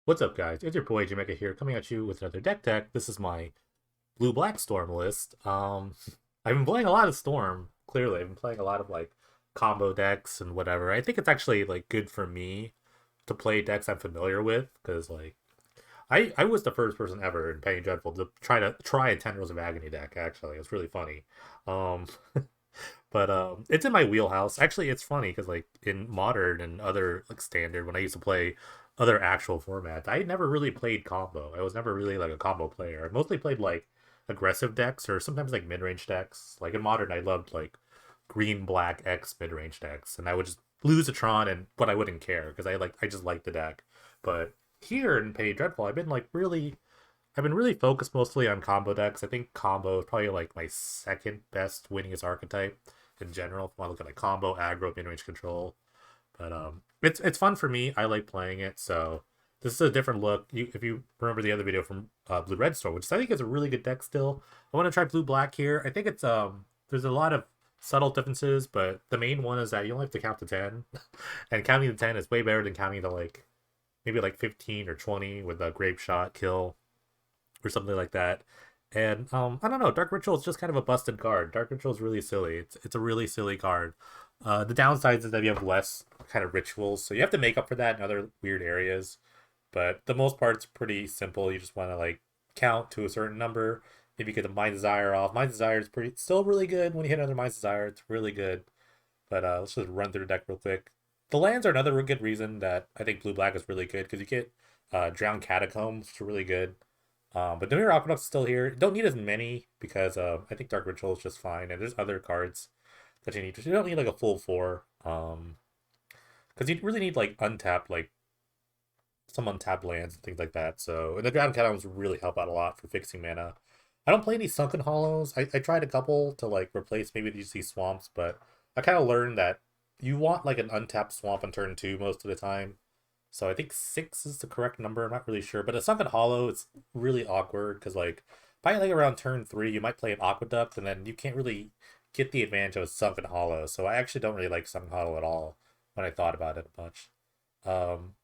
What's up, guys? It's your boy Jamaica here, coming at you with another deck tech. This is my blue-black Storm list. I've been playing a lot of Storm. Clearly, I've been playing a lot of like combo decks and whatever. I think it's actually like good for me to play decks I'm familiar with because I was the first person ever in Penny Dreadful to try a Tendrils of Agony deck. Actually, it's really funny. Um, but it's in my wheelhouse. Actually, it's funny because like in modern and other like standard, when I used to play other actual formats, I never really played combo. I was never really like a combo player. I mostly played like aggressive decks or sometimes like mid-range decks. Like in modern, I loved like green black X mid-range decks, and I would just lose a Tron and but I wouldn't care because I just liked the deck. But here in Penny Dreadful, I've been really focused mostly on combo decks. I think combo is probably like my second best winningest archetype in general. If I look at like combo, aggro, mid range control, but it's fun for me. I like playing it. So this is a different look. If you remember the other video from Blue Red Storm, which I think is a really good deck still. I want to try Blue Black here. I think it's there's a lot of subtle differences, but the main one is that you only have to count to 10, and counting to 10 is way better than counting to like maybe like 15 or 20 with a grape shot kill or something like that. And I don't know, Dark Ritual is just kind of a busted card. Dark Ritual is really silly. It's a really silly card. The downsides is that you have less kind of rituals, so you have to make up for that in other weird areas. But the most part, it's pretty simple. You just want to like count to a certain number. Maybe get the Mind Desire off. Mind Desire is pretty still really good when you hit another Mind Desire. It's really good. But let's just run through the deck real quick. The lands are another good reason that I think Blue Black is really good because you get Drowned Catacombs, which are really good. But Dimir Aqueduct's still here. Don't need as many because I think Dark Ritual is just fine, and there's other cards that you need. You don't need like a full four, because you really need like untapped, like some untapped lands and things like that. So, and the Drowned Catacombs really help out a lot for fixing mana. I don't play any Sunken Hollows. I tried a couple to like replace maybe these swamps, but I kind of learned that you want like an untapped swamp on turn two most of the time. So I think six is the correct number. I'm not really sure, but a Sunken Hollow it's really awkward because like by like around turn three, you might play an Aqueduct, and then you can't really get the advantage of a Sunken Hollow. So I actually don't really like Sunken Hollow at all when I thought about it much. Um,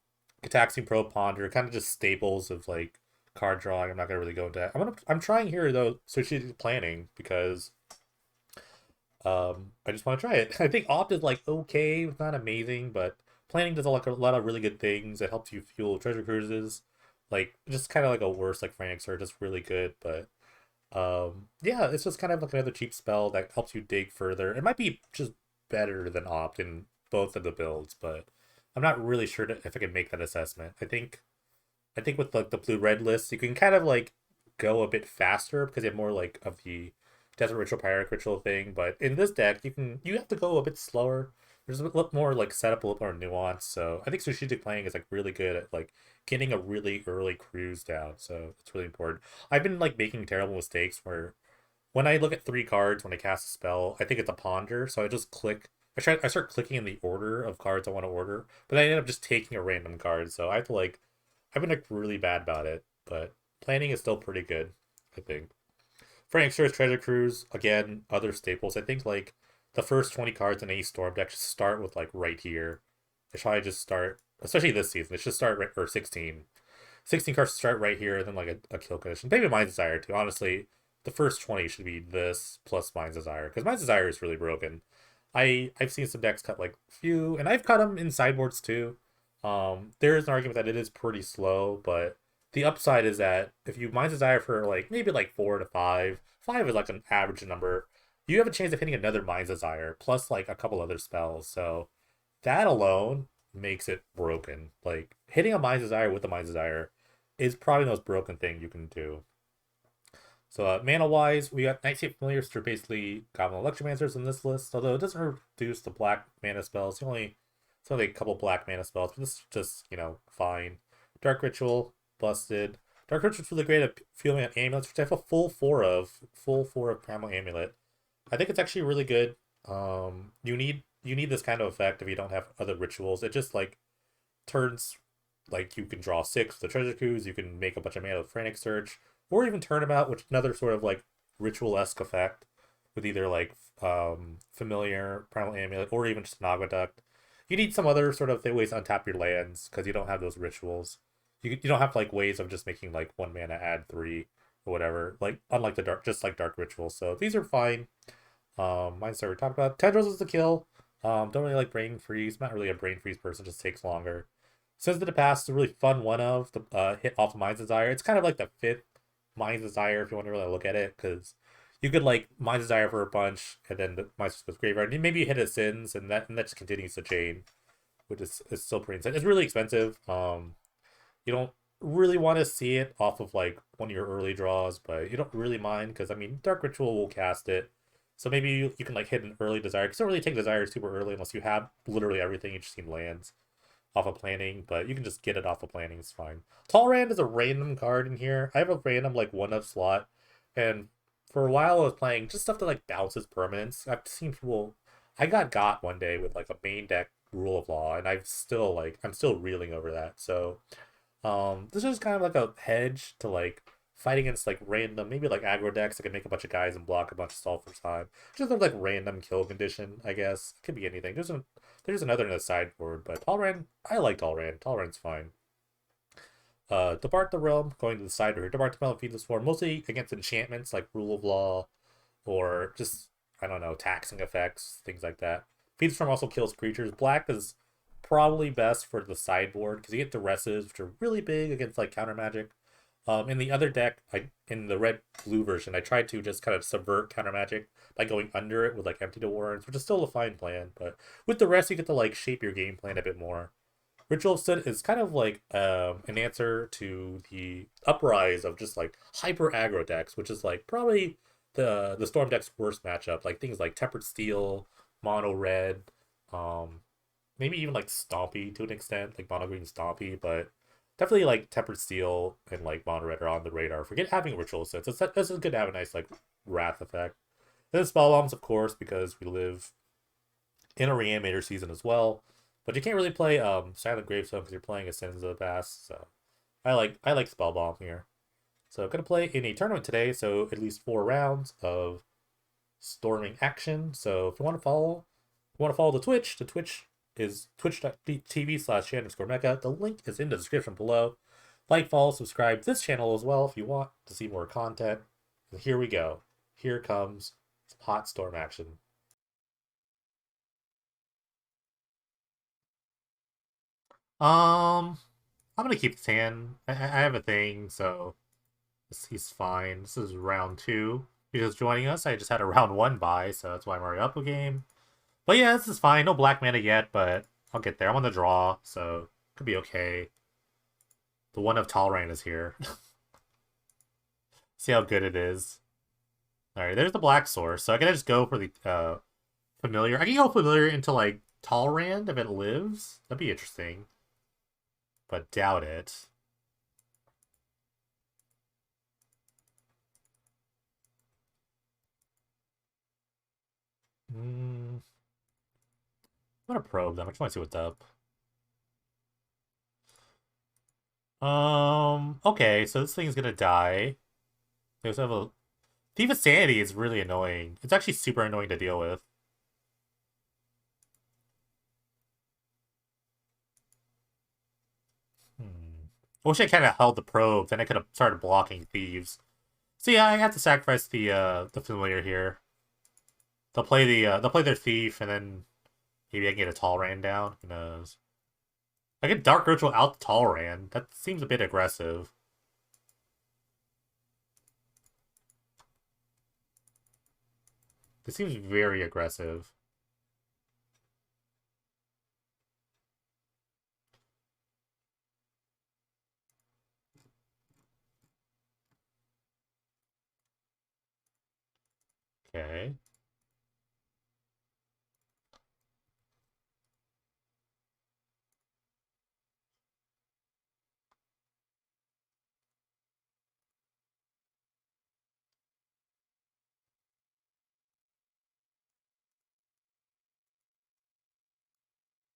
Gataxian Probe Ponder, kind of just staples of like card drawing. I'm not gonna really go into that. I'm trying here though strategic planning because I just want to try it. I think Opt is like okay, it's not amazing, but planning does like a lot of really good things. It helps you fuel treasure cruises, like just kind of like a worse like Franix are just really good. But yeah, it's just kind of like another cheap spell that helps you dig further. It might be just better than Opt in both of the builds, but I'm not really sure if I can make that assessment. I think with like the blue red list, you can kind of like go a bit faster because you have more like of the desert ritual pyric ritual thing. But in this deck, you have to go a bit slower. There's a little more like setup, a little more nuance. So I think strategic playing is like really good at like getting a really early cruise down. So it's really important. I've been like making terrible mistakes where when I look at three cards when I cast a spell, I think it's a ponder, so I just click. I start clicking in the order of cards I want to order, but I end up just taking a random card. So I have to like I've been like really bad about it, but planning is still pretty good, I think. For Extra's Treasure Cruise, again, other staples. I think like the first 20 cards in a Storm deck should start with like right here. They should probably just start, especially this season, it should start right, or 16. 16 cards start right here, and then like a kill condition. Maybe Mind's Desire too. Honestly, the first 20 should be this plus Mind's Desire, because Mind's Desire is really broken. I've seen some decks cut like few, and I've cut them in sideboards too. There is an argument that it is pretty slow, but the upside is that if you Mind's Desire for like maybe like four to five, five is like an average number. You have a chance of hitting another Mind's Desire plus like a couple other spells. So that alone makes it broken. Like hitting a Mind's Desire with a Mind's Desire is probably the most broken thing you can do. So mana wise, we got Nightshade Familiars, which are basically Goblin Electromancers in this list. Although it doesn't reduce the black mana spells. It's only a couple black mana spells, but this is just fine. Dark Ritual, busted. Dark Ritual's really great at fueling up amulets, which I have a full four of Primal Amulet. I think it's actually really good. You need this kind of effect if you don't have other rituals. It just like turns like you can draw six with the treasure cruise, you can make a bunch of mana with Frantic Search, or even Turnabout, which is another sort of like ritual-esque effect with either like familiar, primal amulet, or even just an aqueduct. You need some other sort of ways to untap your lands because you don't have those rituals. You don't have like ways of just making like 1 mana add 3 or whatever. Like unlike the dark, just like Dark Ritual. So these are fine. Mindset we talked about. Tendrils is the kill. Don't really like Brain Freeze. Not really a Brain Freeze person. Just takes longer. Since the past is a really fun one of the hit off of Mind's Desire. It's kind of like the fifth Mind's Desire if you want to really look at it, because you could like Mind's Desire for a bunch, and then the Mind's goes Graveyard, and maybe you hit a Sins, and that just continues the chain, which is still pretty insane. It's really expensive. You don't really want to see it off of like one of your early draws, but you don't really mind because I mean Dark Ritual will cast it. So maybe you can like hit an early desire. Because you don't really take desire super early unless you have literally everything. You just need lands off of planning, but you can just get it off of planning. It's fine. Talrand is a random card in here. I have a random like 1-of slot, and for a while I was playing just stuff that like bounces permanents. I've seen people. I got one day with like a main deck rule of law, and I'm still reeling over that. So this is kind of like a hedge to like fight against like random, maybe like aggro decks that can make a bunch of guys and block a bunch of stuff for time. Just like random kill condition, I guess. It could be anything. There's another in the sideboard, but Talrand, I like Talrand. Talrand's fine. Depart the Realm, going to the side here. Depart the Realm, feed this form, mostly against enchantments like Rule of Law, or just, I don't know, taxing effects, things like that. Feed form also kills creatures. Black is probably best for the sideboard because you get Duresses, which are really big against like counter magic. In the other deck, in the red blue version, I tried to just kind of subvert counter magic by going under it with like Empty to Warrens, which is still a fine plan. But with the rest, you get to like shape your game plan a bit more. Ritual of Sin is kind of like an answer to the uprise of just like hyper aggro decks, which is like probably the Storm deck's worst matchup. Like things like Tempered Steel, Mono Red, um, maybe even like Stompy to an extent, like Mono Green Stompy, but definitely like Tempered Steel and like Mono Red are on the radar. Forget having Ritual Sins. It's good to have a nice like Wrath effect. Then Spell Bombs, of course, because we live in a Reanimator season as well. But you can't really play Silent Gravestone because you're playing a Sins of the Past. So I like Spell Bomb here. So I'm gonna play in a tournament today, so at least 4 rounds of storming action. So if you want to follow the Twitch is twitch.tv/Shan_Mecha. The link is in the description below. Like, follow, subscribe to this channel as well if you want to see more content. And here we go. Here comes some hot storm action. I'm gonna keep the tan. I have a thing, so he's fine. This is round 2. Because joining us, I just had a round 1 buy, so that's why I'm already up a game. But yeah, this is fine. No black mana yet, but I'll get there. I'm on the draw, so could be okay. The 1-of Talrand is here. See how good it is. Alright, there's the black source. So I gotta just go for the familiar. I can go familiar into like Talrand if it lives. That'd be interesting. But doubt it. I'm gonna probe them. I just want to see what's up. Okay, so this thing's gonna die. They also have a Thief of Sanity is really annoying. It's actually super annoying to deal with. I wish I kind of held the probe, then I could have started blocking thieves. So yeah, I have to sacrifice the familiar here. They'll play their thief, and then maybe I can get a Talrand down. Who knows? I get Dark Ritual out the Talrand. That seems a bit aggressive. This seems very aggressive. Okay.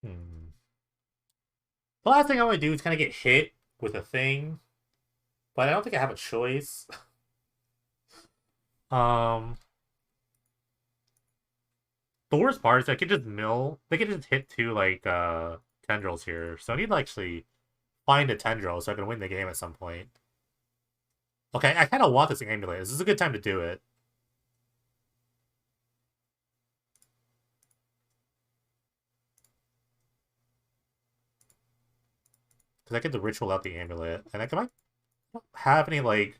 Hmm. The last thing I want to do is kind of get hit with a thing, but I don't think I have a choice. um, the worst part is I could just mill. They could just hit 2 like tendrils here, so I need to actually find a tendril so I can win the game at some point. Okay, I kind of want this amulet. This is a good time to do it. Because I get the ritual out the amulet. And I don't have any, like,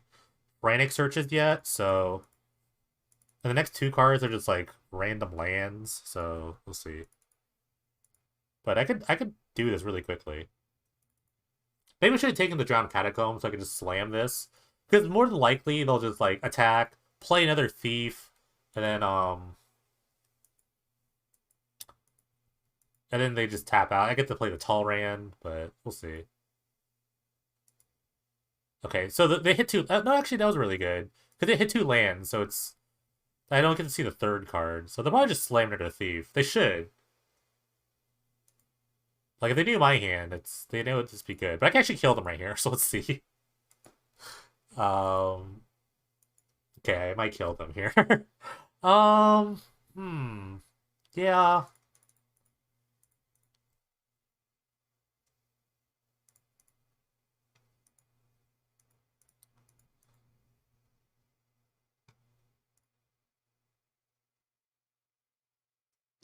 frantic searches yet, so... And the next two cards are just, like, random lands, so we'll see. But I could do this really quickly. Maybe we should have taken the Drowned Catacomb so I could just slam this. Because more than likely, they'll just, like, attack, play another Thief, and then, and then they just tap out. I get to play the Talrand, but we'll see. Okay, so they hit two... no, actually, that was really good. Because they hit two lands, so it's... I don't get to see the third card. So they'll probably just slam into a Thief. They should. Like, if they knew my hand, they know it'd just be good. But I can actually kill them right here, so let's see. Okay, I might kill them here. Yeah.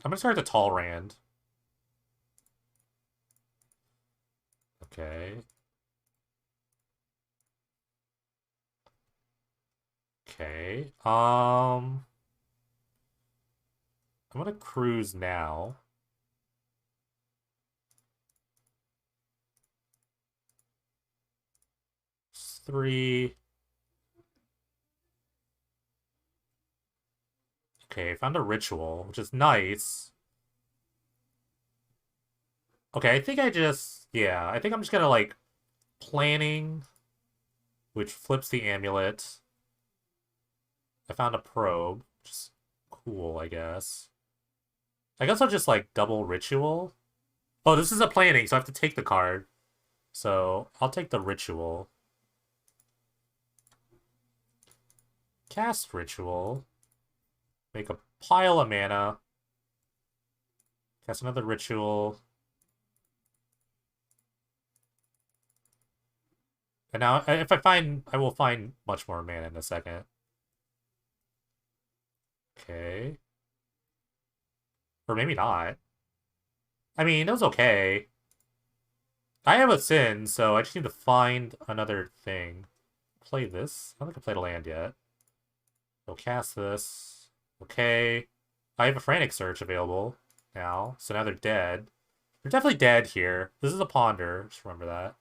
I'm gonna start the Talrand. Okay. Okay. I'm gonna cruise now. Three. Okay, found a ritual, which is nice. Okay, I think yeah, I think I'm just gonna, like, planning, which flips the amulet. I found a probe, which is cool, I guess. I guess I'll just, like, double ritual. Oh, this is a planning, so I have to take the card. So, I'll take the ritual. Cast ritual. Make a pile of mana. Cast another ritual. And now, if I will find much more mana in a second. Okay. Or maybe not. I mean, it was okay. I have a sin, so I just need to find another thing. Play this. I don't think I played a land yet. I'll cast this. Okay. I have a Frantic Search available now, so now they're dead. They're definitely dead here. This is a Ponder, just remember that.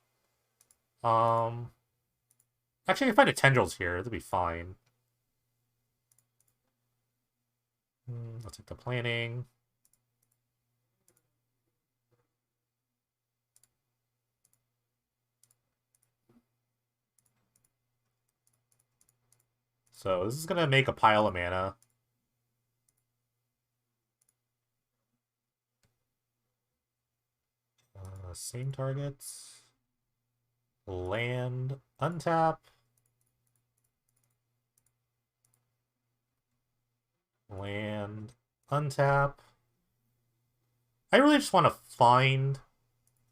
Actually, I can find a Tendrils here. That'll be fine. I'll take the planning. So this is gonna make a pile of mana. Same targets. Land, untap. Land, untap. I really just want to find...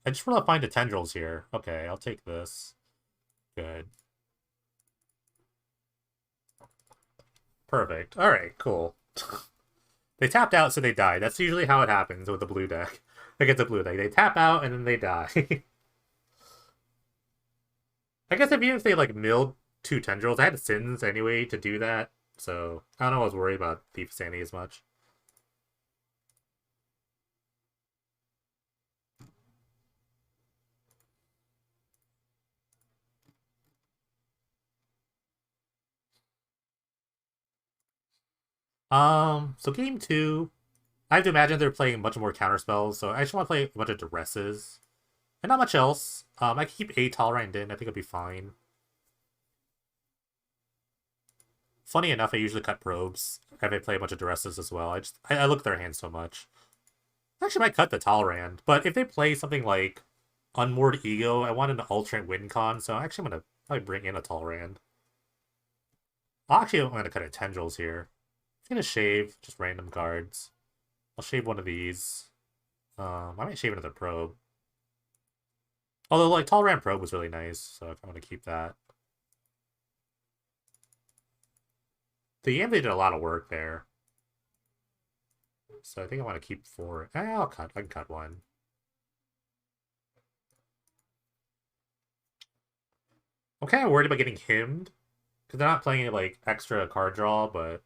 I just want to find the tendrils here. Okay, I'll take this. Good. Perfect. Alright, cool. They tapped out, so they died. That's usually how it happens with the blue deck. Against the blue deck. They tap out, and then they die. I guess even if they, like, milled two tendrils, I had sins anyway to do that. So, I don't know, I was worried about Thief Sanity as much. So game two, I have to imagine they're playing much more counter spells, so I just want to play a bunch of duresses. And not much else. I can keep a Talrand in, I think it'll be fine. Funny enough, I usually cut probes if I play a bunch of duresses as well. I look at their hands so much. I actually might cut the Talrand, but if they play something like Unmoored Ego, I want an alternate win con, so actually I'm gonna probably bring in a Talrand. Actually, I'm gonna cut a Tendrils here. I'm gonna shave just random cards. I'll shave one of these. I might shave another probe. Although, like, Talran Probe was really nice, so if I want to keep that. The Yam, they did a lot of work there. So I think I want to keep 4. I'll cut. I can cut 1. I'm kind of worried about getting himmed. Because they're not playing any, like, extra card draw, but...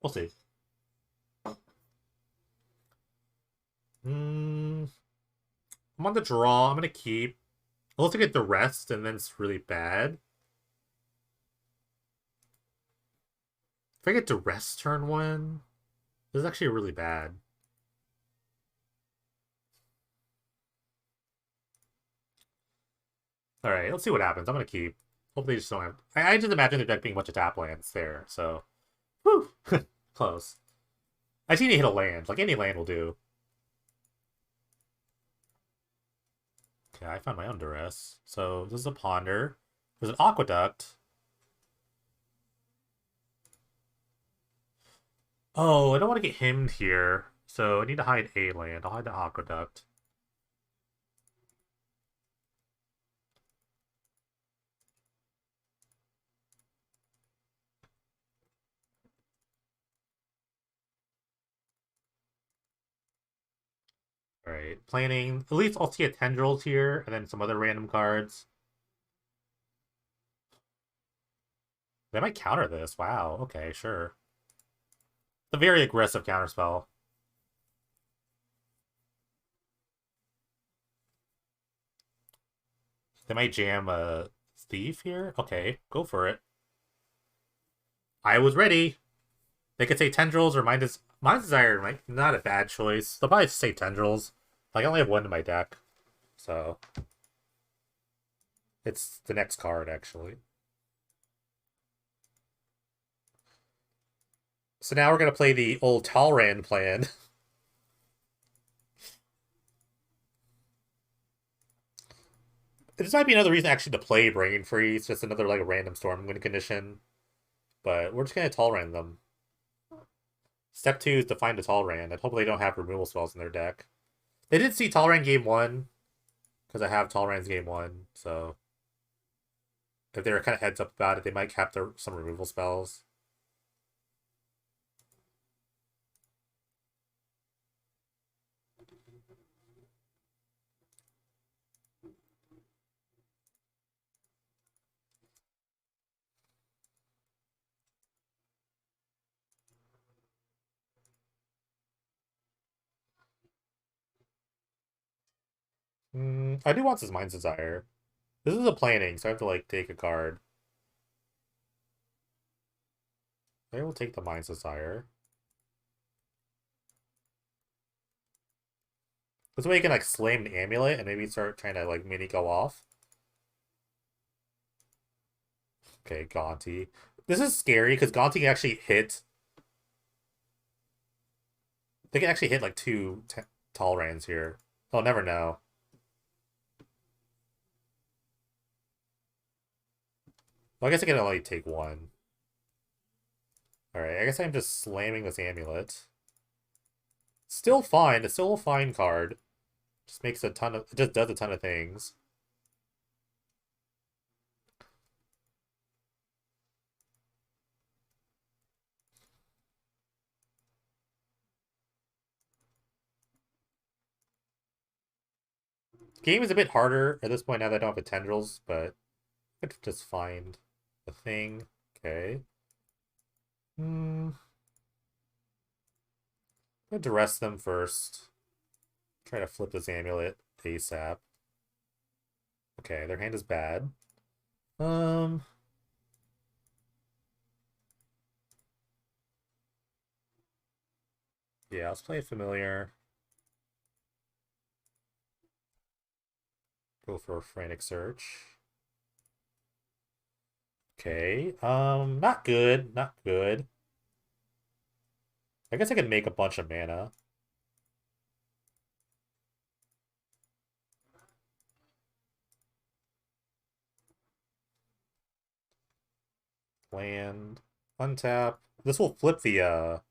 we'll see. I'm on the draw. I'm going to keep. I'll also get the rest, and then it's really bad. If I get to rest turn 1, this is actually really bad. Alright, let's see what happens. I'm going to keep. Hopefully they just don't have... I just imagine their deck being a bunch of tap lands there, so... whew! Close. I just need to hit a land. Like, any land will do. Okay, I found my own duress. So, this is a Ponder. There's an Aqueduct. Oh, I don't want to get him here. So, I need to hide a land. I'll hide the Aqueduct. Alright, planning. At least I'll see a Tendrils here, and then some other random cards. They might counter this. Wow, okay, sure. It's a very aggressive counterspell. They might jam a Thief here? Okay, go for it. I was ready. They could say Tendrils or Mind Desire. Might not a bad choice. They'll probably say Tendrils. Like, I only have 1 in my deck. So... it's the next card, actually. So now we're going to play the old Talran plan. This might be another reason actually to play Brain Freeze. Just another, like, random Storm win condition. But we're just going to Talran them. Step 2 is to find a Talran, and hopefully they don't have removal spells in their deck. They did see Talran game 1, because I have Talran's game 1, so... if they were kind of heads up about it, they might cap some removal spells. I do want this Mind's Desire. This is a planning, so I have to, like, take a card. I will take the Mind's Desire. This way you can, like, slam the Amulet and maybe start trying to, like, mini go off. Okay, Gaunty. This is scary, because Gaunty can actually hit... they can actually hit, like, 2 Talrans here. I'll never know. Well, I guess I can only take 1. Alright, I guess I'm just slamming this Amulet. Still fine. It's still a fine card. Just makes a ton of... it just does a ton of things. Game is a bit harder at this point now that I don't have the Tendrils, but I could just find the thing. Okay. I'm going to rest them first. Try to flip this Amulet ASAP. Okay, their hand is bad. Yeah, let's play a Familiar. Go for a Frantic Search. Okay, not good, not good. I guess I could make a bunch of mana. Land, untap. This will flip the,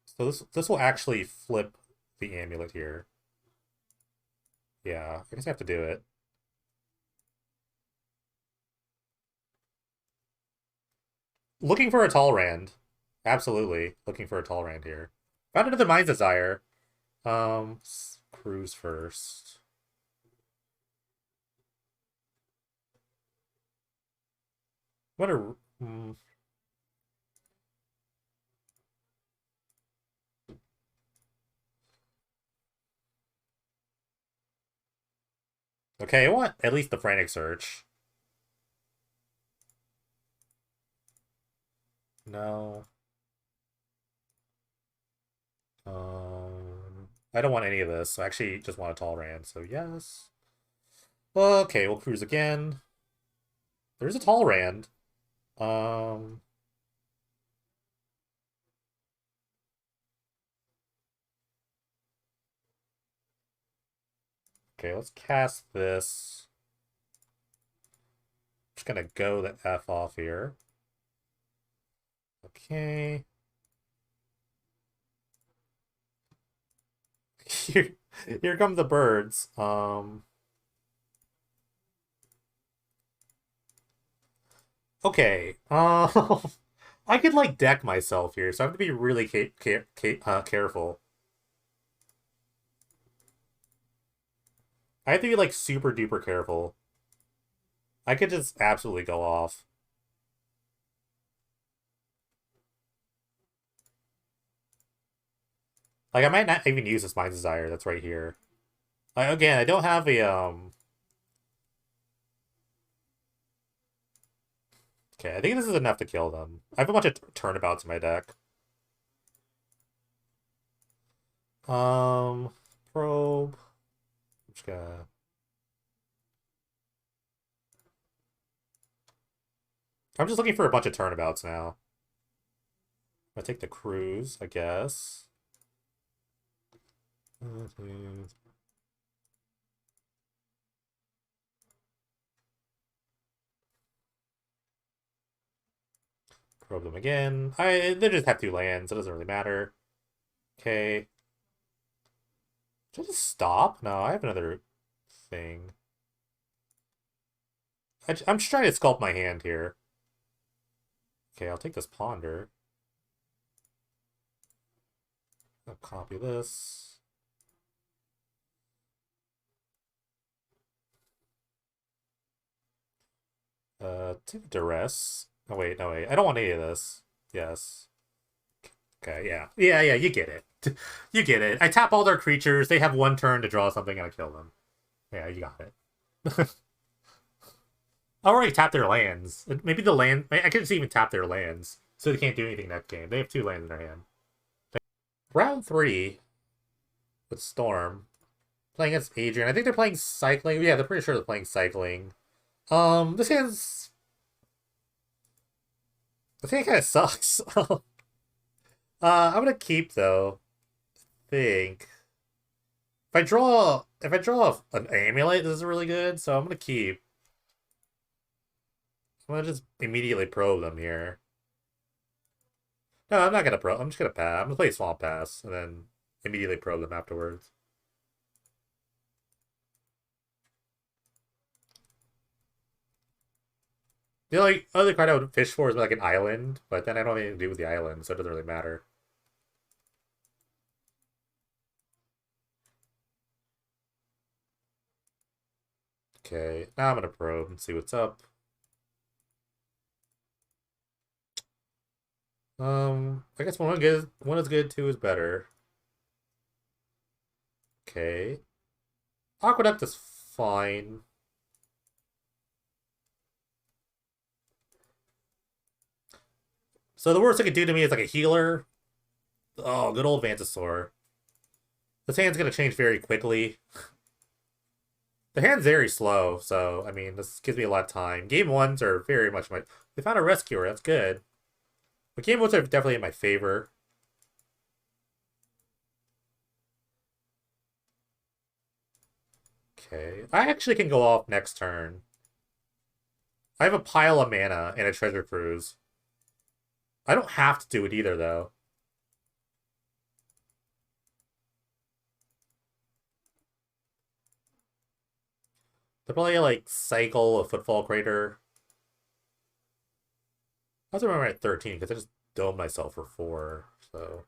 so this will actually flip the amulet here. Yeah, I guess I have to do it. Looking for a tall rand. Absolutely. Looking for a tall rand here. Found another Mind's Desire. Cruise first. What a... Okay, I want at least the Frantic Search. No. I don't want any of this. I actually just want a tall rand, so yes. Okay, we'll cruise again. There's a tall rand. Um... Okay, let's cast this. Just gonna go the F off here. Okay. Here come the birds. Okay. I could like deck myself here, so I have to be really careful. I have to be like super duper careful. I could just absolutely go off. Like I might not even use this Mind's Desire that's right here. Again, I don't have a Okay, I think this is enough to kill them. I have a bunch of turnabouts in my deck. Probe. I'm just gonna... I'm just looking for a bunch of turnabouts now. I'm gonna take the cruise, I guess. Probe them again. They just have 2 lands. It doesn't really matter. Okay. Should I just stop? No, I have another thing. I'm just trying to sculpt my hand here. Okay, I'll take this Ponder. I'll copy this. Take Duress. Oh, wait, no, wait. I don't want any of this. Yes. Okay, yeah. Yeah, you get it. You get it. I tap all their creatures. They have 1 turn to draw something and I kill them. Yeah, you got it. I already tapped their lands. Maybe the land... I could just even tap their lands. So they can't do anything next game. They have 2 lands in their hand. Round 3 with Storm. Playing against Adrian. I think they're playing Cycling. Yeah, they're pretty sure they're playing Cycling. This hand's... This hand kind of sucks. I'm gonna keep, though. Think. If I draw an Amulet, this is really good, so I'm gonna keep. I'm gonna just immediately probe them here. No, I'm not gonna probe. I'm just gonna pass. I'm gonna play Swamp Pass, and then immediately probe them afterwards. The only other card I would fish for is like an island, but then I don't have anything to do with the island, so it doesn't really matter. Okay, now I'm gonna probe and see what's up. I guess one is good, 2 is better. Okay. Aqueduct is fine. So the worst it could do to me is like a healer. Oh, good old Vantasaur. This hand's gonna change very quickly. The hand's very slow, so, I mean, this gives me a lot of time. Game 1s are very much my... They found a Rescuer, that's good. But Game 1s are definitely in my favor. Okay. I actually can go off next turn. I have a pile of mana and a Treasure Cruise. I don't have to do it either, though. They're probably like cycle a footfall crater. I was remember at 13 because I just domed myself for 4, so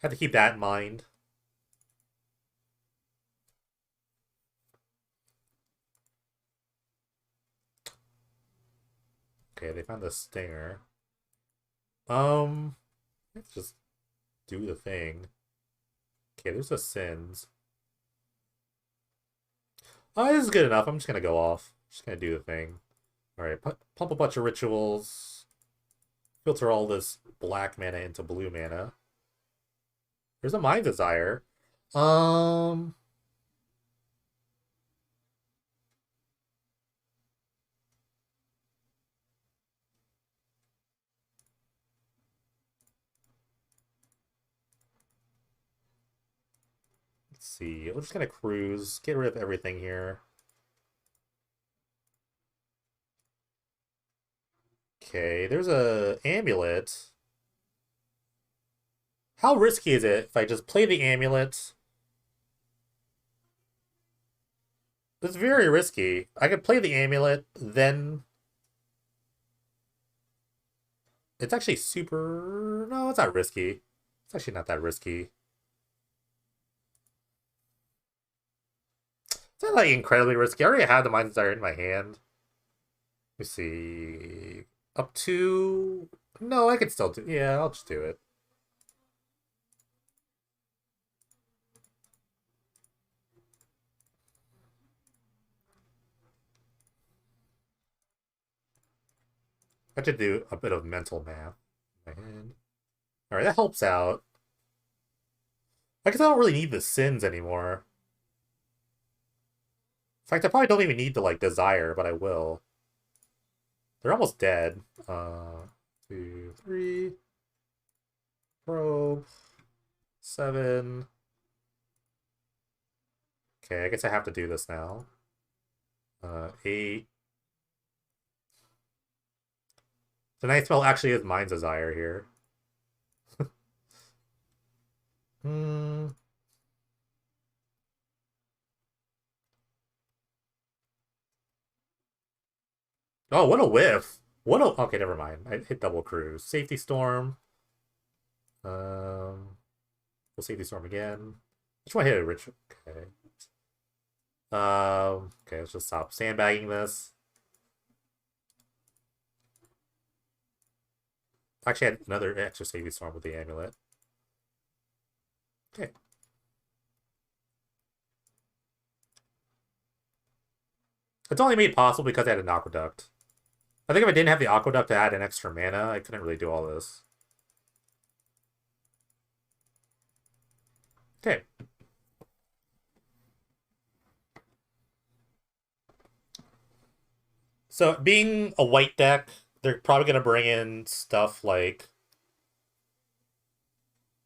had to keep that in mind. Okay, they found the stinger. Let's just do the thing. Okay, there's the sins. Oh, this is good enough. I'm just gonna go off. Just gonna do the thing. Alright, pump a bunch of rituals. Filter all this black mana into blue mana. There's a Mind Desire. Um, let's see. We're just gonna cruise. Get rid of everything here. Okay, there's a amulet. How risky is it if I just play the amulet? It's very risky. I could play the amulet, then it's actually super. No, it's not risky. It's actually not that risky. It's not like incredibly risky. I already have the Mind Desire in my hand. Let me see. Up to. No, I could still do. Yeah, I'll just do it. I have to do a bit of mental math in my head. Alright, that helps out. I guess I don't really need the sins anymore. In fact, I probably don't even need the, like, desire, but I will. They're almost dead. 2, 3. Probe. 7. Okay, I guess I have to do this now. 8. The ninth spell actually is Mind's Desire here. Hmm. Oh, what a whiff. What a... Okay, never mind. I hit double cruise. Safety Storm. We'll Safety Storm again. Which one hit a rich? Okay. Okay, let's just stop sandbagging this. Actually, I had another extra Safety Storm with the amulet. Okay. It's only made possible because I had an Aqueduct. I think if I didn't have the Aqueduct to add an extra mana, I couldn't really do all this. Okay. So, being a white deck, they're probably going to bring in stuff like...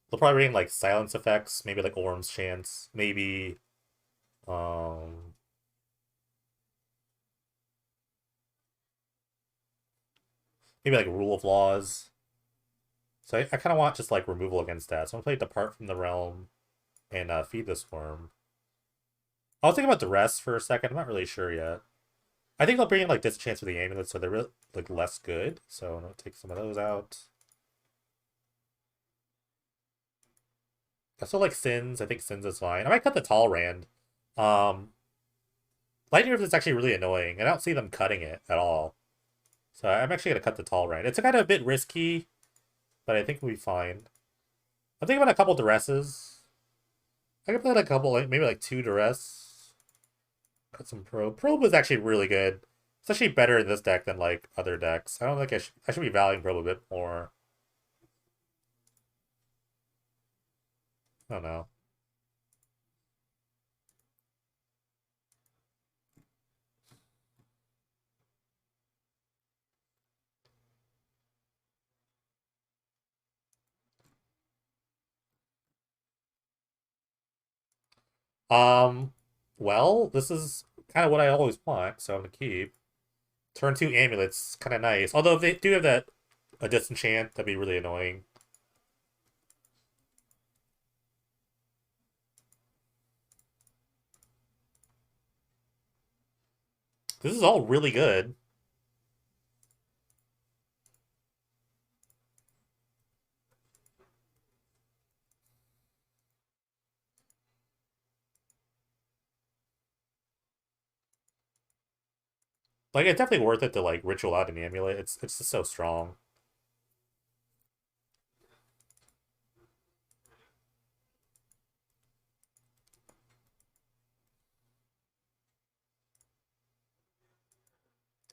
They'll probably bring in, like, silence effects, maybe, like, Orm's Chance, maybe... Um... Maybe, like, Rule of Laws. So I kind of want just, like, removal against that. So I'm going to play Depart from the Realm and Feed the Swarm. I was thinking about the rest for a second. I'm not really sure yet. I think they'll bring in, like, Disenchant for the Amulet, so they're, like, less good. So I'm going to take some of those out. I still like Sins. I think Sins is fine. I might cut the Tall Rand. Lightning Rift is actually really annoying. I don't see them cutting it at all. So I'm actually going to cut the Tall Rand. It's kind of a bit risky, but I think we'll be fine. I'm thinking about a couple Duresses. I could play like a couple, maybe like 2 Duress. Cut some Probe. Probe was actually really good. It's actually better in this deck than like other decks. I don't think I should be valuing Probe a bit more. I don't know. Well, this is kind of what I always want, so I'm gonna keep. Turn 2 amulets, kind of nice. Although if they do have that a disenchant, that'd be really annoying. This is all really good. Like, it's definitely worth it to, like, ritual out an amulet. It's just so strong.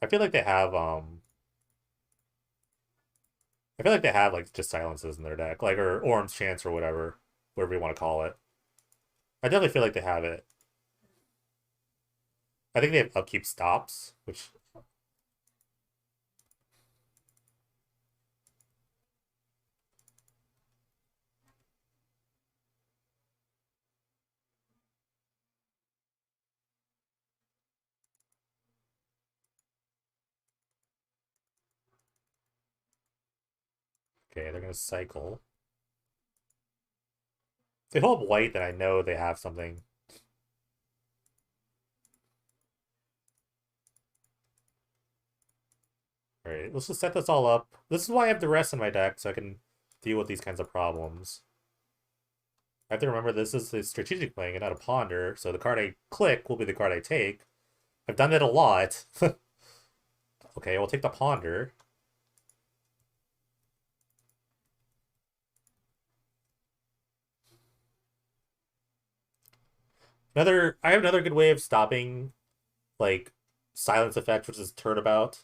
I feel like they have, I feel like they have, like, just silences in their deck. Like, or Orm's Chance or whatever you want to call it. I definitely feel like they have it. I think they have upkeep stops, which... Okay, they're going to cycle. If they hold white, then I know they have something. Alright, let's just set this all up. This is why I have the rest in my deck, so I can deal with these kinds of problems. I have to remember this is a strategic playing and not a ponder, so the card I click will be the card I take. I've done it a lot. Okay, we'll take the ponder. I have another good way of stopping, like, silence effect, which is turnabout.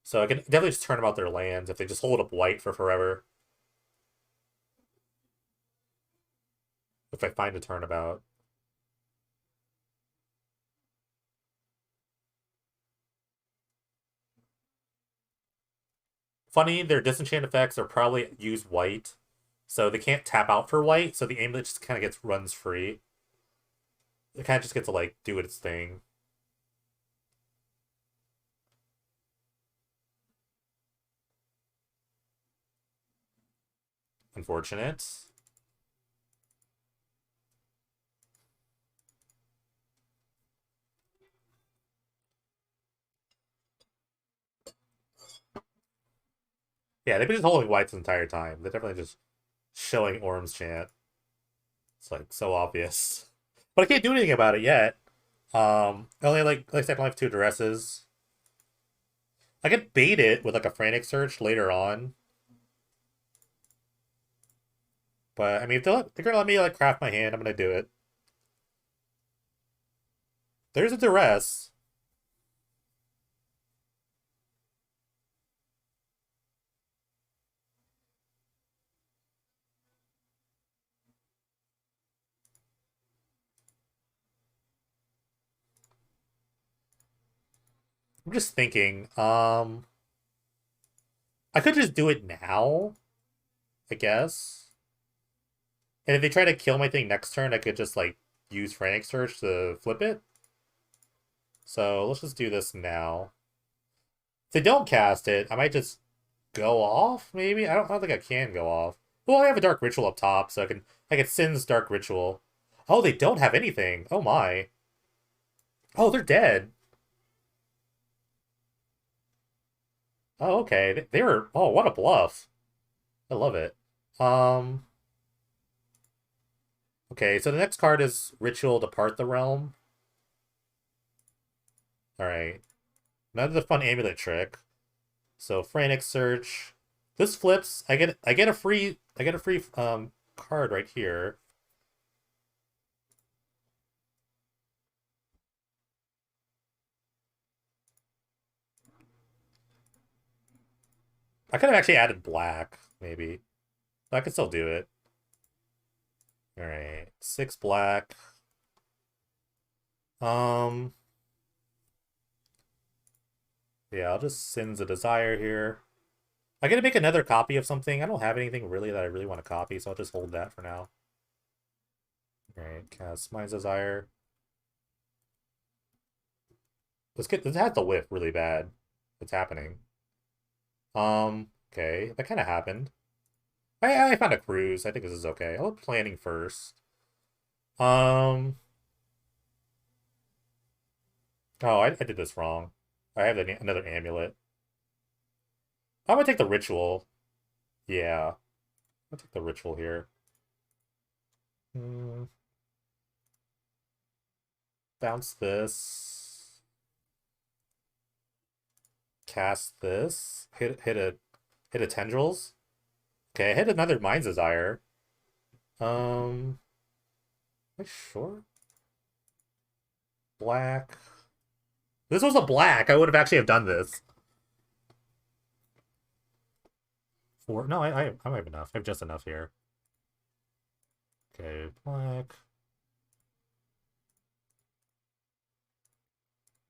So I can definitely just turn about their lands if they just hold up white for forever. If I find a turnabout. Funny, their disenchant effects are probably use white. So they can't tap out for white, so the amulet just kind of gets runs free. It kind of just gets to, like, do its thing. Unfortunate. Yeah, they've been just holding whites the entire time. They're definitely just showing Orm's Chant. It's, like, so obvious. But I can't do anything about it yet. Only, like I said, I only have two addresses. I could bait it with, like, a frantic search later on. But I mean, if they're gonna let me, like, craft my hand, I'm gonna do it. There's a duress. I'm just thinking. I could just do it now, I guess. And if they try to kill my thing next turn, I could just, like, use frantic search to flip it. So let's just do this now. If they don't cast it, I might just go off, maybe? I don't think I can go off. Well, I have a Dark Ritual up top, so I can Sin's Dark Ritual. Oh, they don't have anything. Oh my. Oh, they're dead. Oh, okay. They were... Oh, what a bluff. I love it. Um... Okay, so the next card is Ritual Depart the Realm. Alright. Another fun amulet trick. So Frantic Search. This flips. I get a free card right here. I could have actually added black, maybe. But I could still do it. Alright. 6 black. Um Yeah, I'll just Sin's a Desire here. I gotta make another copy of something. I don't have anything really that I really want to copy, so I'll just hold that for now. Alright, cast Mind's Desire. This has to whiff really bad. What's happening? Okay, that kind of happened. I found a cruise. I think this is okay. I'll planning first. Um, Oh, I did this wrong. I have another amulet. I'm gonna take the ritual. Yeah, I'll take the ritual here. Hmm. Bounce this. Cast this. Hit a tendrils. Okay, I hit another Mind's Desire. Am I sure? Black. This was a black. I would have actually have done this. Four. No, I have enough. I have just enough here. Okay, black.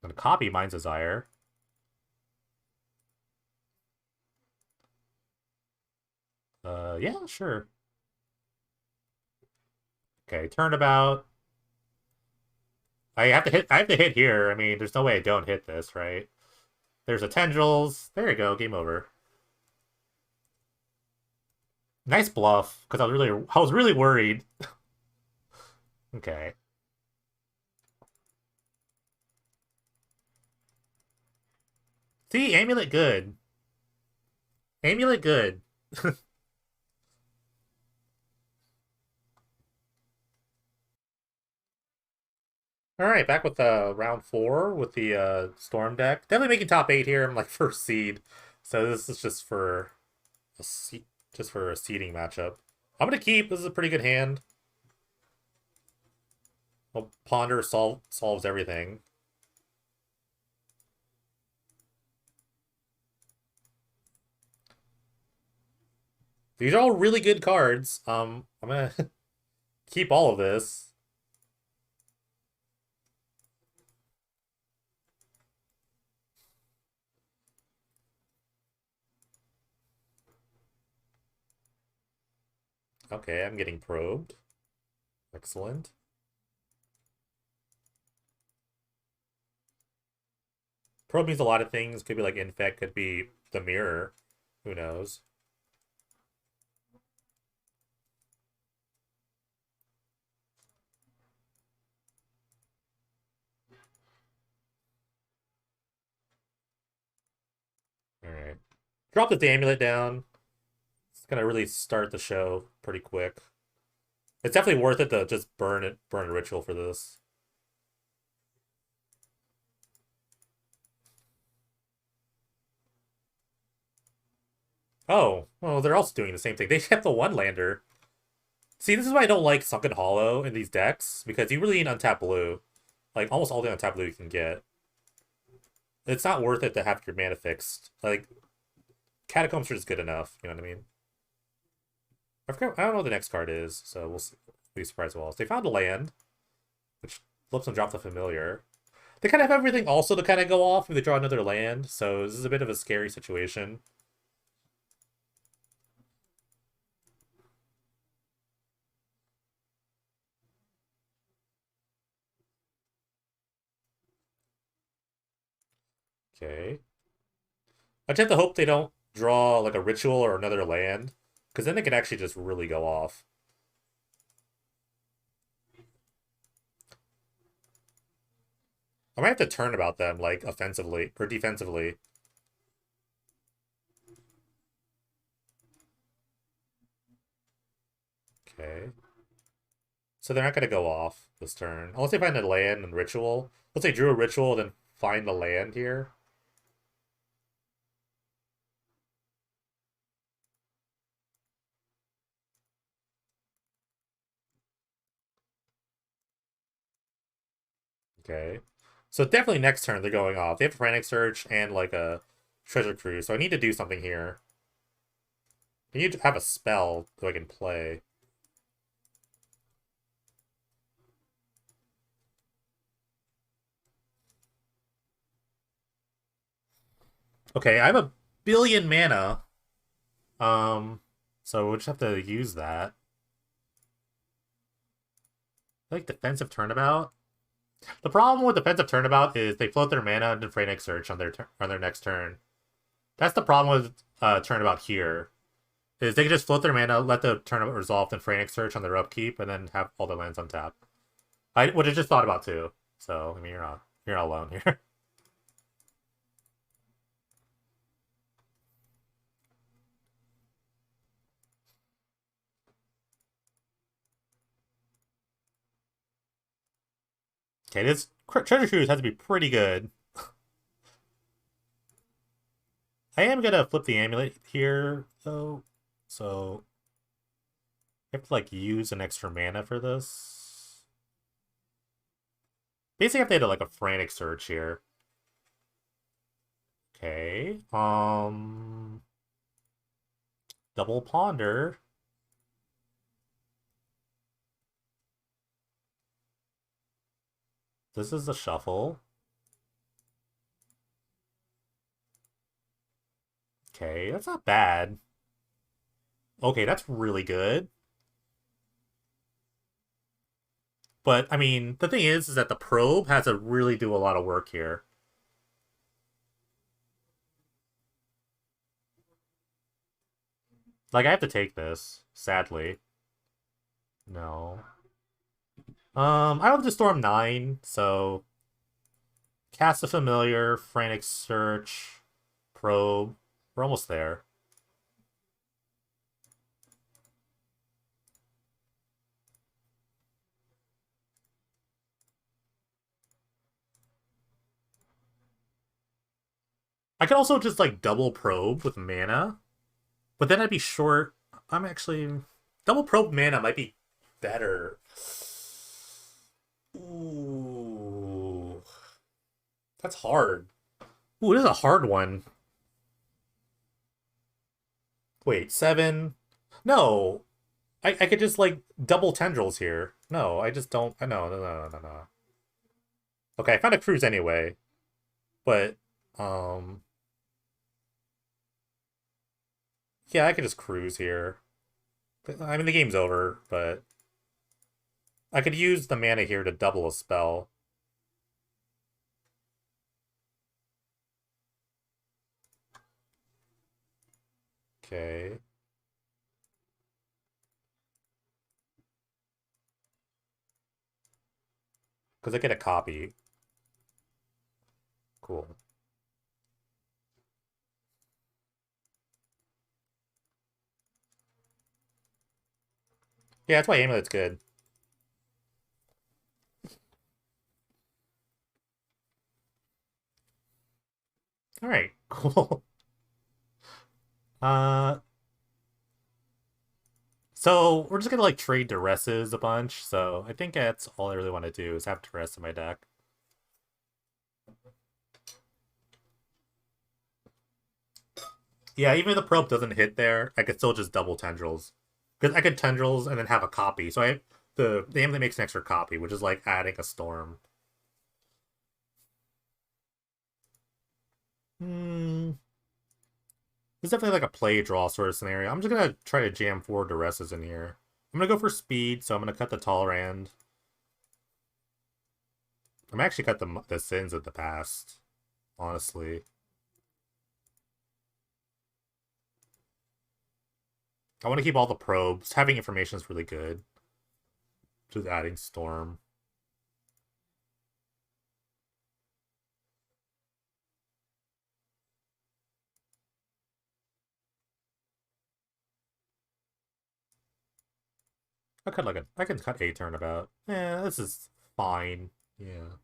I'm gonna copy Mind's Desire. Yeah, sure. Okay, turnabout. I have to hit. I have to hit here. I mean, there's no way I don't hit this, right? There's a tendrils. There you go. Game over. Nice bluff, because I was really worried. Okay. See, amulet good. Amulet good. All right, back with round four with the storm deck. Definitely making top eight here. I'm like first seed, so this is just for a just for a seeding matchup. I'm gonna keep. This is a pretty good hand. Well, ponder solves everything. These are all really good cards. I'm gonna keep all of this. Okay, I'm getting probed. Excellent. Probe means a lot of things. Could be like infect, could be the mirror. Who knows? Alright. Drop the amulet down. It's gonna really start the show pretty quick. It's definitely worth it to just burn a ritual for this. Oh, well, they're also doing the same thing. They kept the one lander. See, this is why I don't like Sunken Hollow in these decks, because you really need untap blue. Like, almost all the untap blue you can get. It's not worth it to have your mana fixed. Like, Catacombs are just good enough, you know what I mean? I don't know what the next card is, so we'll see. Be surprised what else. They found a land, which flips and drops the familiar. They kind of have everything also to kind of go off if they draw another land, so this is a bit of a scary situation. Okay. I just have to hope they don't draw like a ritual or another land, because then they can actually just really go off. I might have to turn about them, like, offensively or defensively. Okay. So they're not going to go off this turn. Unless they find a land and ritual. Let's say drew a ritual, then find the land here. Okay. So definitely next turn they're going off. They have a Frantic Search and like a Treasure Cruise. So I need to do something here. I need to have a spell so I can play. Okay, I have a billion mana. So we'll just have to use that. Like defensive turnabout. The problem with defensive turnabout is they float their mana into Frantic Search on their next turn. That's the problem with turnabout here. Is they can just float their mana, let the turnabout resolve, then Frantic Search on their upkeep, and then have all the lands on tap. I would have just thought about too. So I mean, you're not You're not alone here. Okay, this treasure cruise has to be pretty good. I am gonna flip the amulet here, though. So I have to, like, use an extra mana for this. Basically, I have to do, like, a frantic search here. Okay. Double ponder. This is the shuffle. Okay, that's not bad. Okay, that's really good. But, I mean, the thing is that the probe has to really do a lot of work here. Like, I have to take this, sadly. No. I have to storm 9, so cast a familiar, frantic search, probe. We're almost there. I could also just, like, double probe with mana, but then I'd be short. I'm actually double probe mana might be better. Ooh, that's hard. Ooh, this is a hard one. Wait, 7? No, I could just, like, double tendrils here. No, I just don't. No, no, no, no, no. Okay, I found a cruise anyway, but yeah, I could just cruise here. I mean, the game's over, but I could use the mana here to double a spell. Okay. Because I get a copy. Cool. Yeah, that's why Amulet's good. Alright, cool. Uh, so we're just gonna, like, trade Duresses a bunch, so I think that's all I really want to do is have Duress in my deck. Yeah, even if the probe doesn't hit there, I could still just double tendrils. Because I could tendrils and then have a copy. So I have the amulet makes an extra copy, which is like adding a storm. Hmm. It's definitely like a play draw sort of scenario. I'm just gonna try to jam 4 Duresses in here. I'm gonna go for speed, so I'm gonna cut the Talrand. I'm actually cut the Sins of the Past, honestly. I want to keep all the probes. Having information is really good. Just adding Storm. I could cut a turnabout. Yeah, this is fine. Yeah.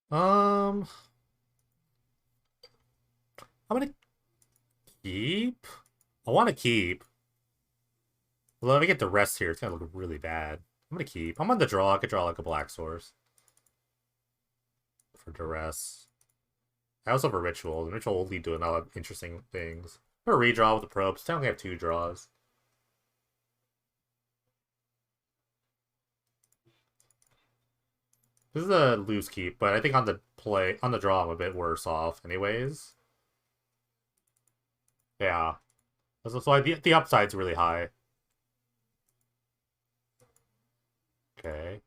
Um, I'm gonna keep. I want to keep. Although if I get the rest here, it's gonna look really bad. I'm gonna keep. I'm on the draw. I could draw like a black source for duress. I also have a ritual. The ritual will lead to another interesting things. Or a redraw with the probes. I only have 2 draws. This is a loose keep, but I think on the draw I'm a bit worse off anyways. Yeah. So the upside's really high. Okay.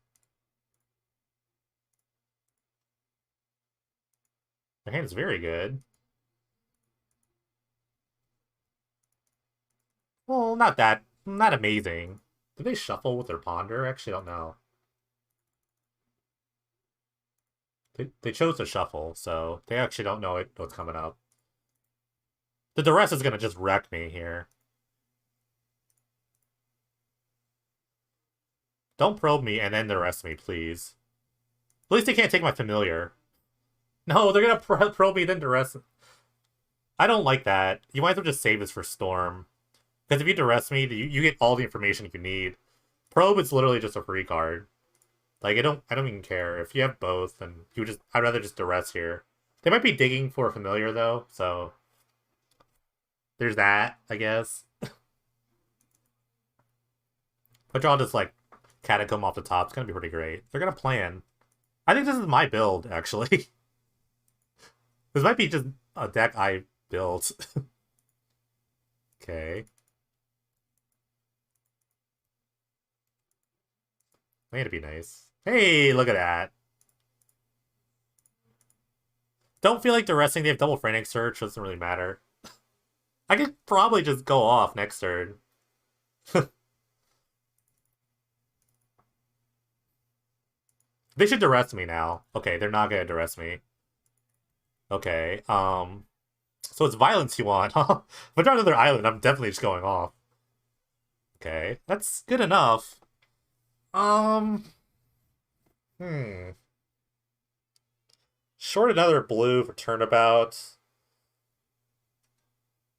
My hand is very good. Well, not amazing. Did they shuffle with their ponder? Actually, I don't know. They chose to shuffle, so they actually don't know what's coming up. The duress is gonna just wreck me here. Don't probe me and then duress me, please. At least they can't take my familiar. No, they're gonna probe me then duress. I don't like that. You might as well just save this for Storm. Because if you duress me, you get all the information you need. Probe is literally just a free card. Like I don't even care. If you have both, then I'd rather just duress here. They might be digging for a familiar though, so there's that, I guess. But I'll just like catacomb off the top. It's gonna be pretty great. They're gonna plan. I think this is my build, actually. This might be just a deck I built. Okay. May to be nice. Hey, look at that. Don't feel like duressing. They have double frantic search. Doesn't really matter. I could probably just go off next turn. They should duress me now. Okay, they're not gonna duress me. Okay, so it's violence you want, huh? If I try another island, I'm definitely just going off. Okay, that's good enough. Um, hmm. Short another blue for turnabout.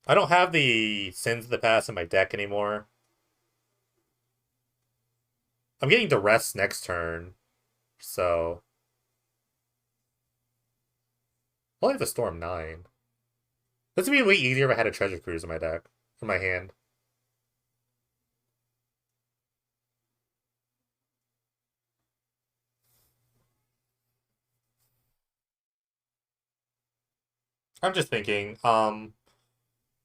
I don't have the Sins of the Past in my deck anymore. I'm getting duress next turn, so I'll have to Storm 9. This would be way easier if I had a Treasure Cruise in my deck, in my hand. I'm just thinking, Dark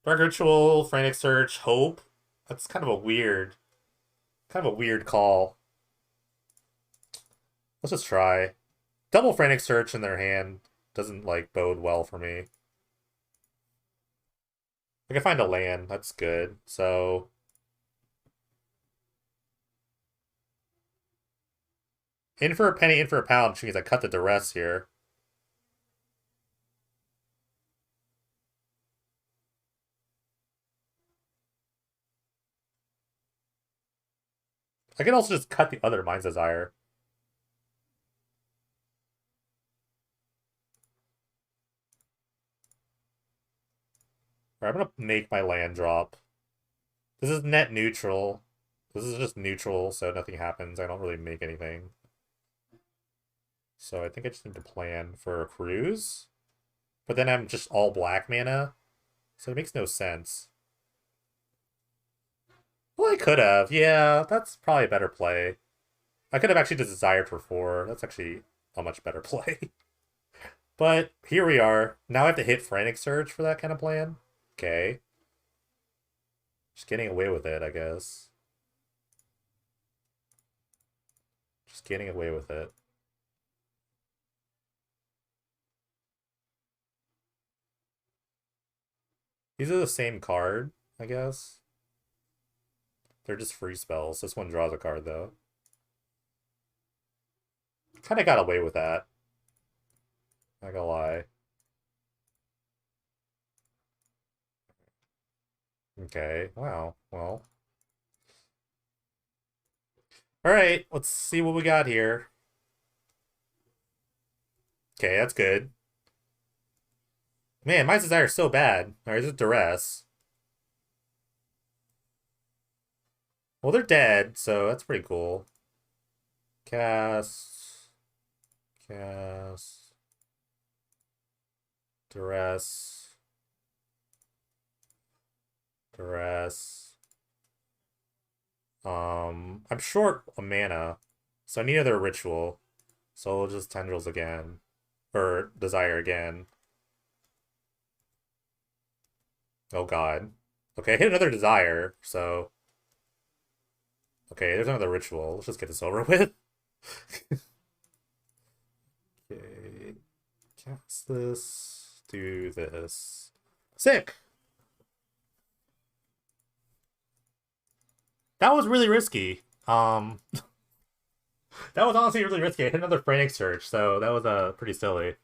Ritual, Frantic Search, Hope. That's kind of a weird call. Let's just try. Double Frantic Search in their hand doesn't, like, bode well for me. I can find a land. That's good. So in for a penny, in for a pound, which means I cut the duress here. I can also just cut the other Mind's Desire. Alright, I'm gonna make my land drop. This is net neutral. This is just neutral, so nothing happens. I don't really make anything. So I think I just need to plan for a cruise. But then I'm just all black mana. So it makes no sense. Well, I could have. Yeah, that's probably a better play. I could have actually just desired for 4. That's actually a much better play. But here we are. Now I have to hit Frantic Surge for that kind of plan. Okay. Just getting away with it, I guess. Just getting away with it. These are the same card, I guess. They're just free spells. This one draws a card, though. Kind of got away with that. Not gonna lie. Okay, wow. Well. Alright, let's see what we got here. Okay, that's good. Man, my desire is so bad. Alright, this is duress. Well, they're dead, so that's pretty cool. Cast. Cast. Duress. Duress. I'm short a mana, so I need another ritual. So we'll just tendrils again. Or desire again. Oh god. Okay, I hit another desire, so. Okay, there's another ritual. Let's just get this over with. Okay. Cast this. Do this. Sick! That was really risky. That was honestly really risky. I hit another Frantic Search, so that was pretty silly.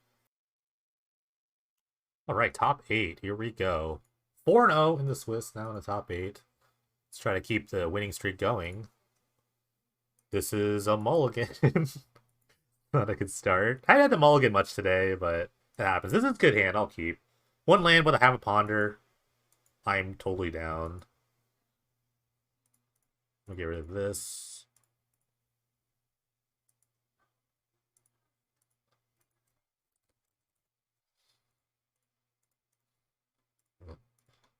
Alright, top 8. Here we go. 4-0 in the Swiss, now in the top 8. Let's try to keep the winning streak going. This is a mulligan. Not a good start. I didn't have to mulligan much today, but it happens. This is a good hand. I'll keep. One land, but I have a ponder. I'm totally down. I'll get rid of this.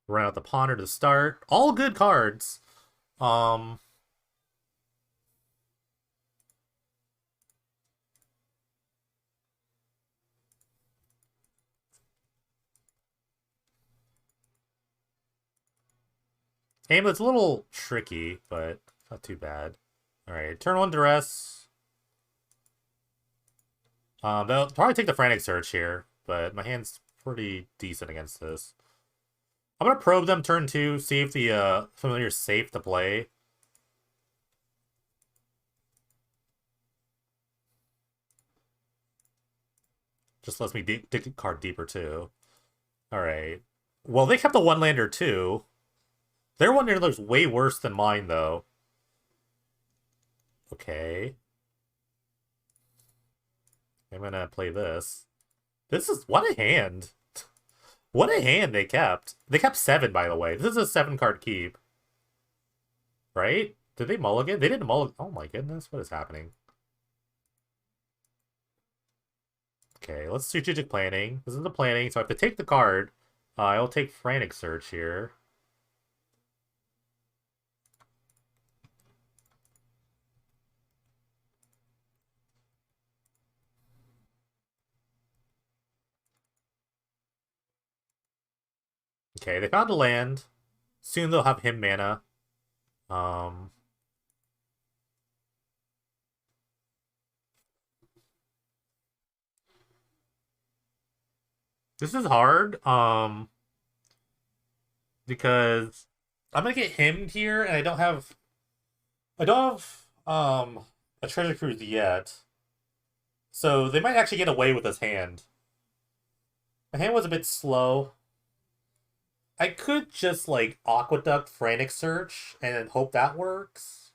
Run out the ponder to start. All good cards. Um, Aimlet's a little tricky, but not too bad. Alright, turn 1 duress. They'll probably take the Frantic Search here, but my hand's pretty decent against this. I'm gonna probe them turn 2, see if the familiar's safe to play. Just lets me dig the card deeper too. Alright. Well, they kept the one-lander too. Their one-lander looks way worse than mine, though. Okay. I'm gonna play this. This is... What a hand! What a hand they kept. They kept 7, by the way. This is a 7-card keep. Right? Did they mulligan? They didn't mulligan. Oh my goodness, what is happening? Okay, let's strategic planning. This is the planning, so I have to take the card. I'll take Frantic Search here. Okay, they found a land. Soon they'll have him mana. This is hard. Because I'm gonna get him here, and I don't have a treasure cruise yet. So they might actually get away with this hand. My hand was a bit slow. I could just like Aqueduct Frantic Search and hope that works.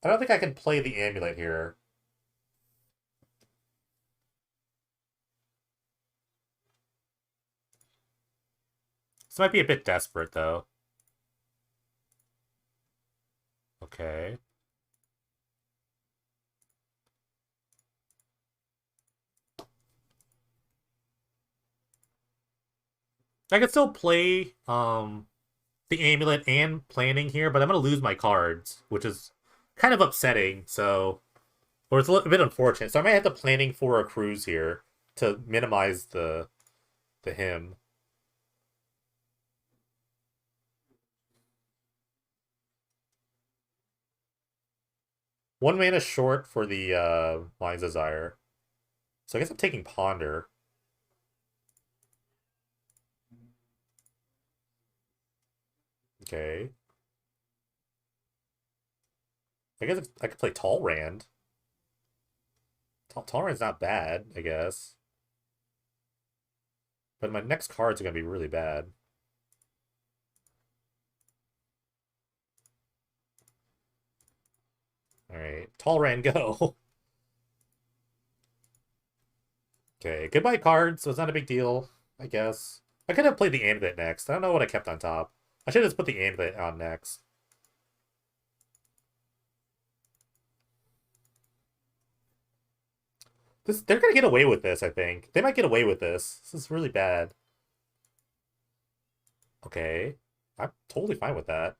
I don't think I can play the amulet here. This might be a bit desperate though. Okay. I could still play the amulet and planning here, but I'm gonna lose my cards, which is kind of upsetting, so or it's a bit unfortunate. So I might have to planning for a cruise here to minimize the him. One mana short for the Mind's Desire. So I guess I'm taking Ponder. Okay. I guess I could play Tall Rand. Tall Rand's not bad, I guess. But my next cards are gonna be really bad. Alright. Tall Rand, go. Okay, goodbye cards, so it's not a big deal, I guess. I could have played the Amulet next. I don't know what I kept on top. I should have just put the Amulet on next. They're gonna get away with this, I think. They might get away with this. This is really bad. Okay. I'm totally fine with that.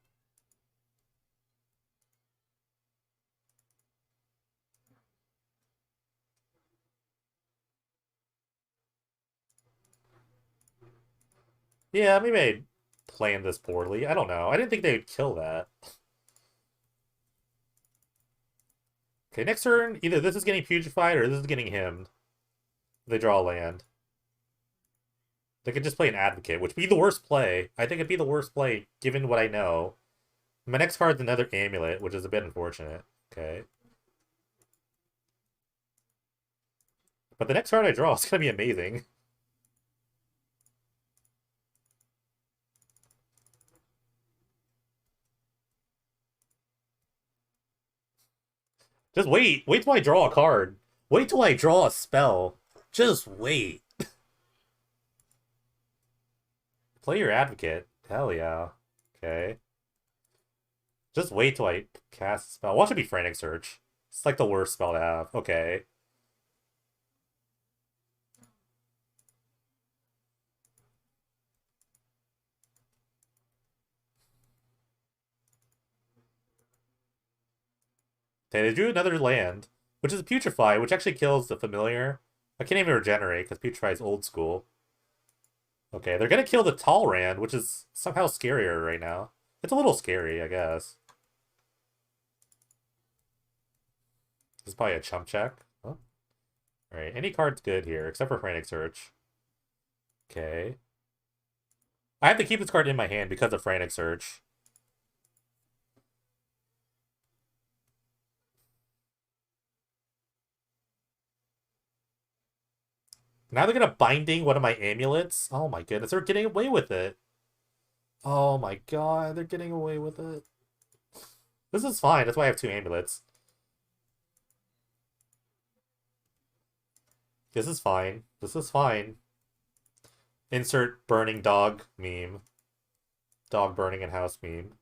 Yeah, maybe I planned this poorly. I don't know. I didn't think they would kill that. Okay, next turn, either this is getting putrefied or this is getting himmed. They draw a land. They could just play an advocate, which would be the worst play. I think it'd be the worst play given what I know. My next card's another amulet, which is a bit unfortunate. Okay. But the next card I draw is gonna be amazing. Just wait. Wait till I draw a card. Wait till I draw a spell. Just wait. Play your advocate. Hell yeah. Okay. Just wait till I cast a spell. Watch it be Frantic Search. It's like the worst spell to have. Okay. Okay, they drew another land, which is a Putrefy, which actually kills the familiar. I can't even regenerate because Putrefy is old school. Okay, they're gonna kill the Talrand, which is somehow scarier right now. It's a little scary, I guess. This is probably a chump check. Oh. Alright, any card's good here, except for Frantic Search. Okay. I have to keep this card in my hand because of Frantic Search. Now they're gonna binding one of my amulets. Oh my goodness, they're getting away with it. Oh my god, they're getting away with it. This is fine, that's why I have two amulets. This is fine. This is fine. Insert burning dog meme. Dog burning in house meme.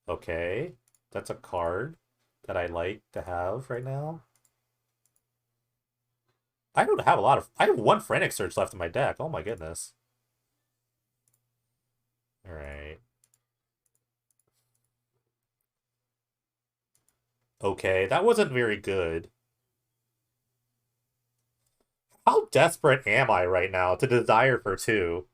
Okay. That's a card that I like to have right now. I don't have a lot of... I have one Frantic Search left in my deck. Oh my goodness. Alright. Okay, that wasn't very good. How desperate am I right now to desire for two?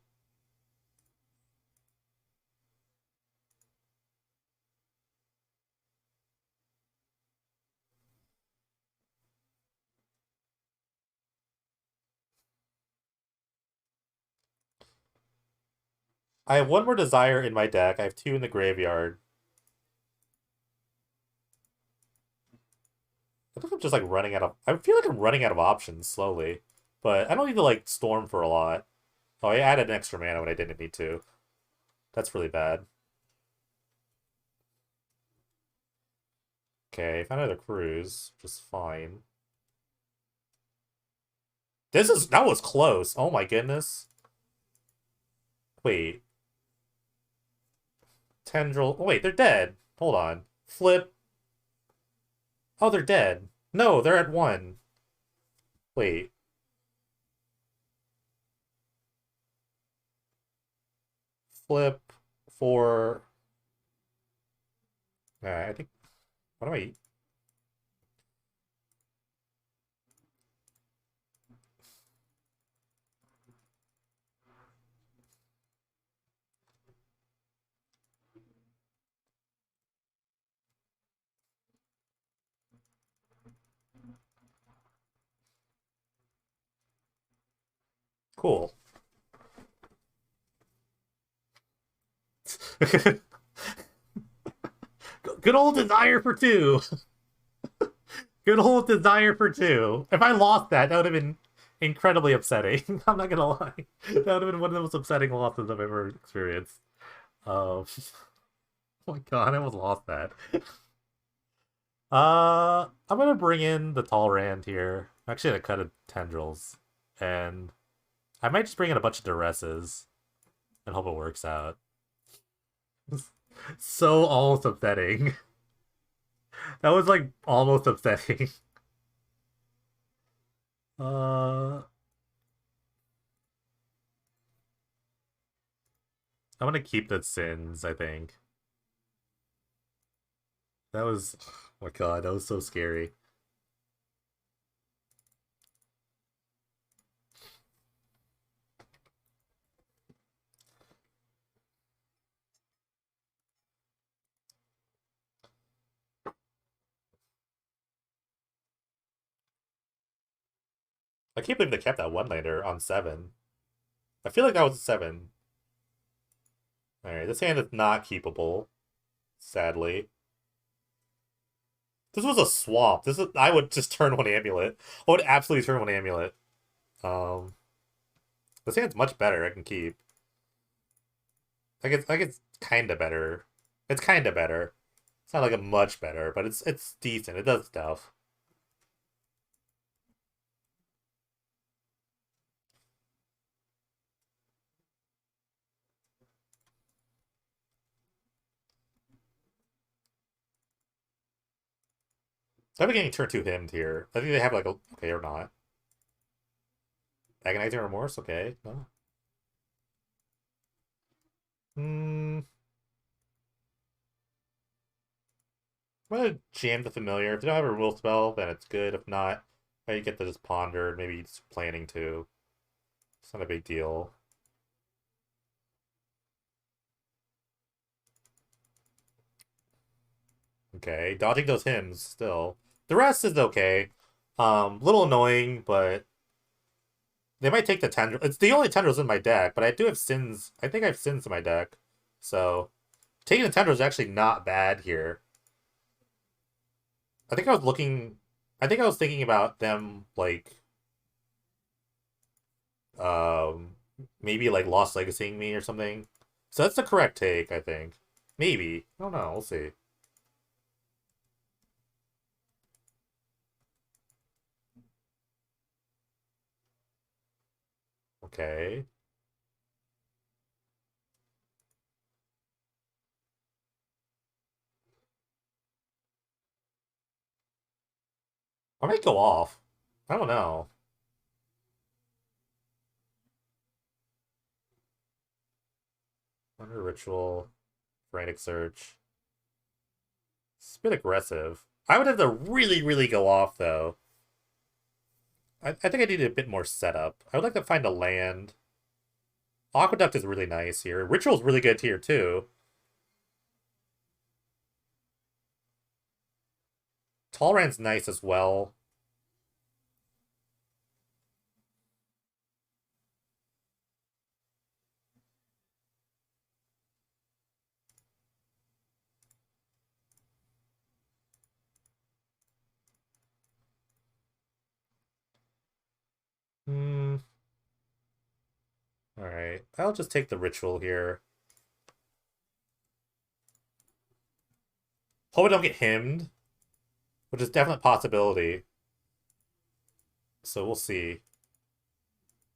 I have one more desire in my deck. I have two in the graveyard. I think I'm just like running out of... I feel like I'm running out of options slowly. But I don't need to like storm for a lot. Oh, I added an extra mana when I didn't need to. That's really bad. Okay, found another cruise, which is fine. That was close. Oh my goodness. Wait. Tendril. Oh, wait, they're dead. Hold on. Flip. Oh, they're dead. No, they're at one. Wait. Flip for... I think... What am I... Cool. Good old desire for two. Good old desire for two. If I lost that, that would have been incredibly upsetting. I'm not gonna lie. That would have been one of the most upsetting losses I've ever experienced. Oh my god, I almost lost that. I'm gonna bring in the tall rand here. I'm actually gonna cut a tendrils. And I might just bring in a bunch of duresses and hope it works out. So almost upsetting. That was like almost upsetting. Uh I'm gonna keep the sins, I think. That was oh my god, that was so scary. I can't believe they kept that one lander on 7. I feel like that was a 7. Alright, this hand is not keepable. Sadly. This was a swamp. I would just turn one amulet. I would absolutely turn one amulet. Um this hand's much better, I can keep. It's kinda better. It's kinda better. It's not like a much better, but it's decent. It does stuff. I'm getting turn 2 hymned here. I think they have like a okay or not. Agonizing Remorse, okay. No. Hmm. I'm gonna jam the familiar. If you don't have a removal spell, then it's good. If not, you get to just ponder. Maybe it's planning to. It's not a big deal. Okay, dodging those hymns still. The rest is okay. Little annoying, but they might take the tendril. It's the only tendrils in my deck, but I do have sins. I think I have sins in my deck, so taking the tendrils is actually not bad here. I think I was looking. I think I was thinking about them like, um, maybe like Lost Legacying me or something. So that's the correct take, I think. Maybe. I don't know. We'll see. Okay. I might go off. I don't know. Under Ritual, Frantic Search. It's a bit aggressive. I would have to really, really go off, though. I think I need a bit more setup. I would like to find a land. Aqueduct is really nice here. Ritual's really good here, too. Tolerant's nice as well. Hmm. Alright. I'll just take the Ritual here. Hope I don't get hymned, which is definitely a possibility. So we'll see.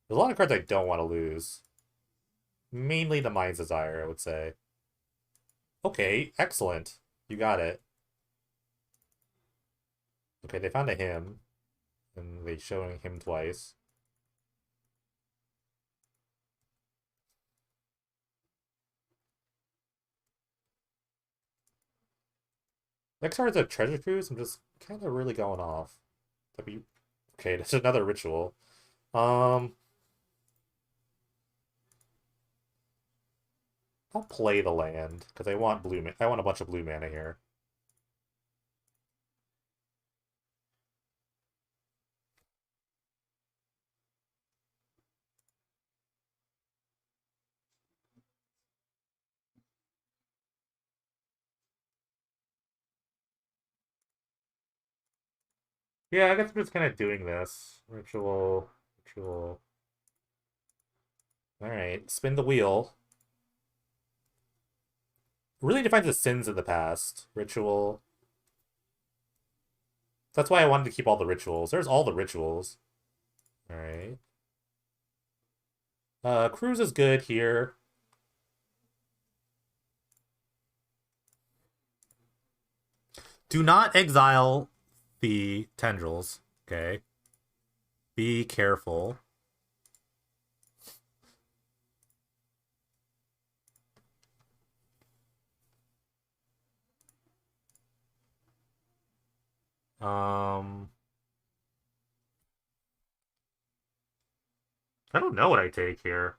There's a lot of cards I don't want to lose. Mainly the Mind's Desire, I would say. Okay, excellent. You got it. Okay, they found a hymn. And they showing him twice. Next card is a Treasure Cruise. I'm just kind of really going off. That'd be... Okay, that's another ritual. Um, I'll play the land because I want blue. I want a bunch of blue mana here. Yeah, I guess I'm just kind of doing this. Ritual, ritual. All right, spin the wheel. Really defines the sins of the past. Ritual. That's why I wanted to keep all the rituals. There's all the rituals. All right. Cruise is good here. Do not exile the tendrils. Okay. Be careful. Um, I don't know what I take here.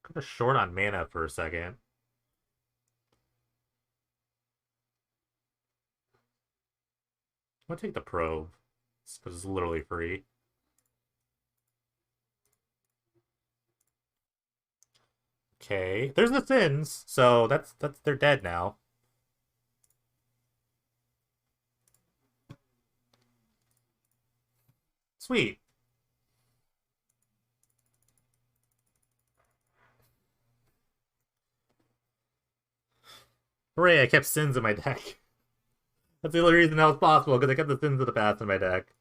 Kind of short on mana for a second. I'm gonna take the probe because it's literally free. Okay, there's the Thins, so that's they're dead now. Sweet. Hooray, I kept Sins in my deck. That's the only reason that was possible, because I kept the Sins of the Past in my deck.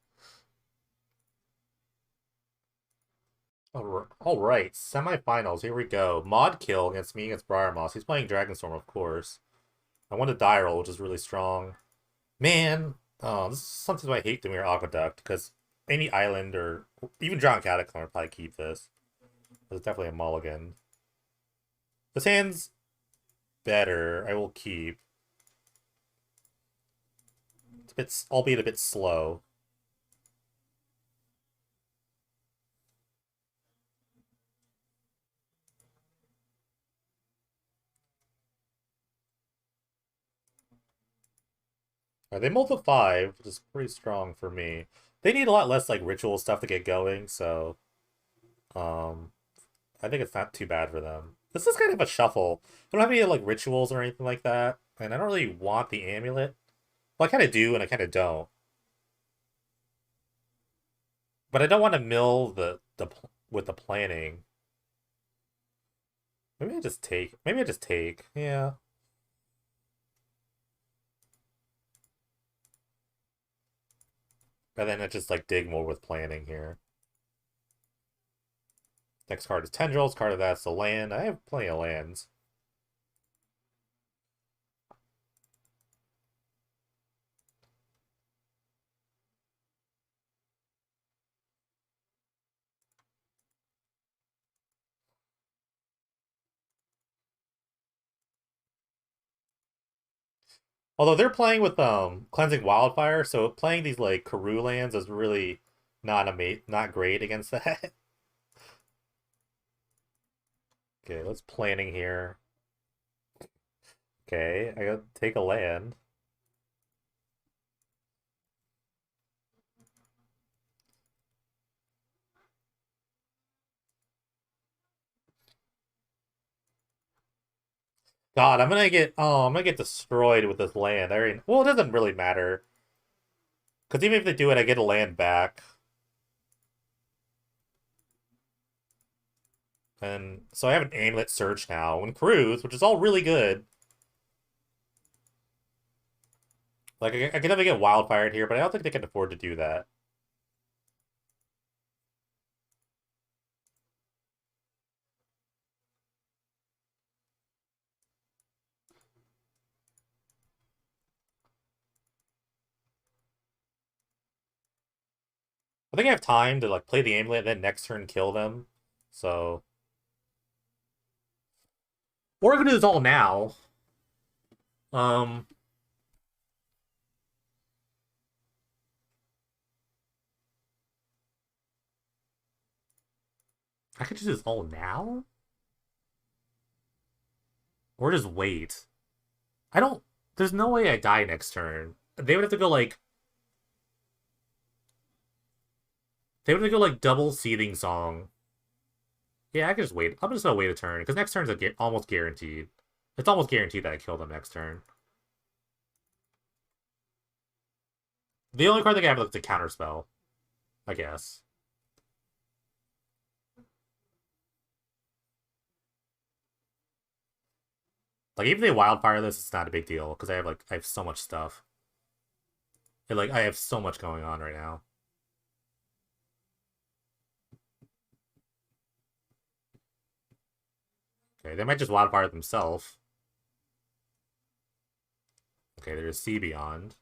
Alright, semifinals, here we go. Mod Kill against me against Briarmoss. He's playing Dragonstorm, of course. I won a die roll, which is really strong. Man, oh, this is sometimes why I hate Dimir Aqueduct, because any island or even Drowned Catacomb would probably keep this. It's definitely a mulligan. This hand's better. I will keep. It's a bit, albeit a bit slow. They multi 5, which is pretty strong for me. They need a lot less like ritual stuff to get going, so um I think it's not too bad for them. This is kind of a shuffle. I don't have any like rituals or anything like that, and I don't really want the amulet. Well, I kind of do, and I kind of don't. But I don't want to mill the with the planning. Maybe I just take. Maybe I just take. Yeah. And then I just like dig more with planning here. Next card is Tendrils. Card of that's the land. I have plenty of lands. Although they're playing with cleansing wildfire, so playing these like Karoo lands is really not great against that. Okay, let's planning here. Okay, I gotta take a land. God, I'm gonna get destroyed with this land. Well, it doesn't really matter. Because even if they do it, I get a land back. And so I have an amulet search now and cruise, which is all really good. Like I can never get wildfired here, but I don't think they can afford to do that. I think I have time to like play the amulet and then next turn kill them. So or I can do this all now. Um I could do this all now? Or just wait. I don't there's no way I die next turn. They would have to go like they would have to go like double seething song. Yeah, I can just wait. I'm just gonna wait a turn because next turn's almost guaranteed. It's almost guaranteed that I kill them next turn. The only card that I have is a counter spell, I guess. Like even if they wildfire this, it's not a big deal because I have so much stuff. And, like I have so much going on right now. Okay, they might just wildfire themselves. Okay, there's Sea Beyond.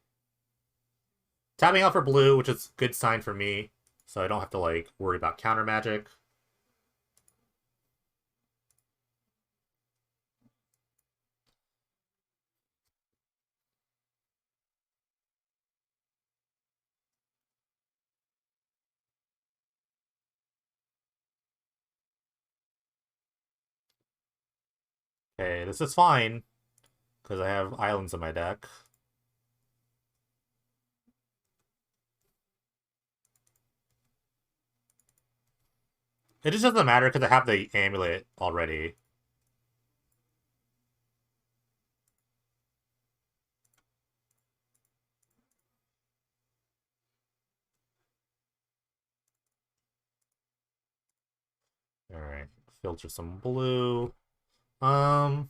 Tapping out for blue, which is a good sign for me, so I don't have to like worry about counter magic. Okay, this is fine because I have islands in my deck. It just doesn't matter because I have the amulet already. Alright, filter some blue. Um,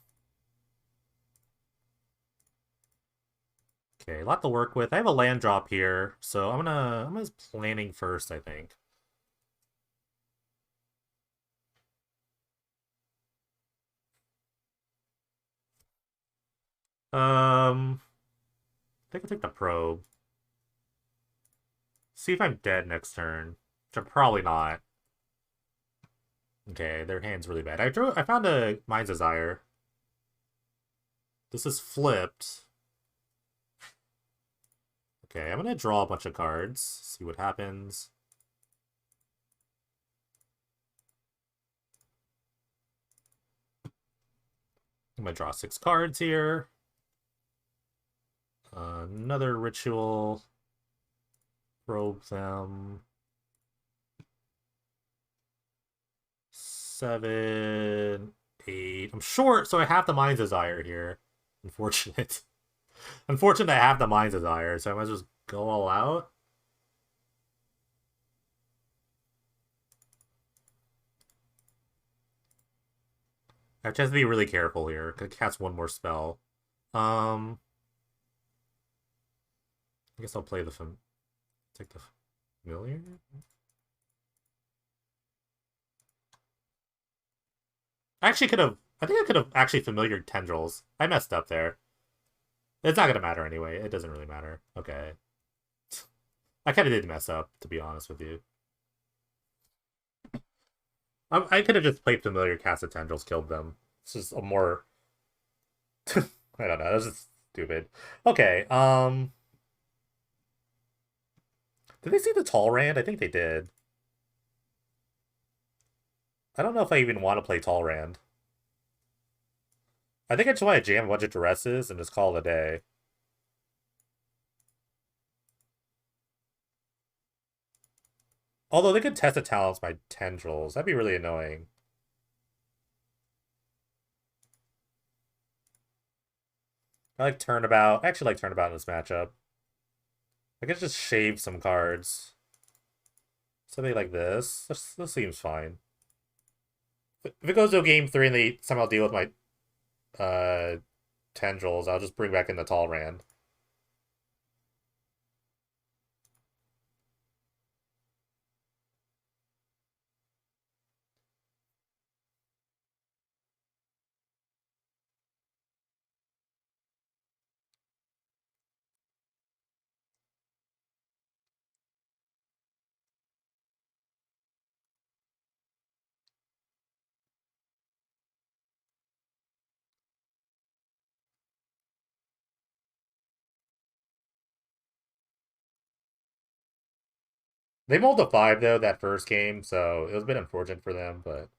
okay, a lot to work with. I have a land drop here, so I'm gonna planning first, I think. I think I'll take the probe. See if I'm dead next turn. Which I'm probably not. Okay, their hand's really bad. I found a Mind's Desire. This is flipped. Okay, I'm gonna draw a bunch of cards. See what happens. I'm gonna draw 6 cards here. Another ritual. Probe them. 7, 8. I'm short, so I have the Mind's Desire here. Unfortunate. Unfortunate I have the Mind's Desire, so I might as well just go all out. I have to be really careful here. Could cast one more spell. I guess I'll play take the familiar. I actually could have. I think I could have actually familiar tendrils. I messed up there. It's not gonna matter anyway. It doesn't really matter. Okay. I kind of did mess up, to be honest with you. I could have just played familiar, cast the tendrils, killed them. It's just a more. I don't know. That's just stupid. Okay. Did they see the tall Rand? I think they did. I don't know if I even want to play tall Rand. I think I just want to jam a bunch of duresses and just call it a day. Although they could test the talents by tendrils. That'd be really annoying. I like Turnabout. I actually like Turnabout in this matchup. I could just shave some cards. Something like this. This seems fine. If it goes to game 3 and they somehow deal with my tendrils, I'll just bring back in the tall Rand. They mulled a 5 though that first game, so it was a bit unfortunate for them, but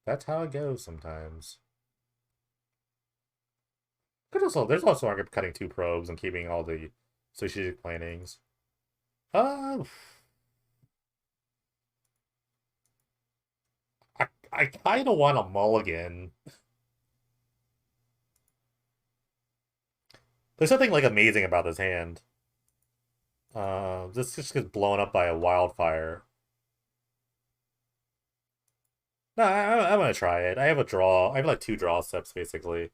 that's how it goes sometimes. There's also argument cutting 2 probes and keeping all the strategic plannings. Uh, I kind of want a mulligan. There's something like amazing about this hand. This just gets blown up by a wildfire. No, I'm gonna try it. I have a draw. I have like 2 draw steps basically.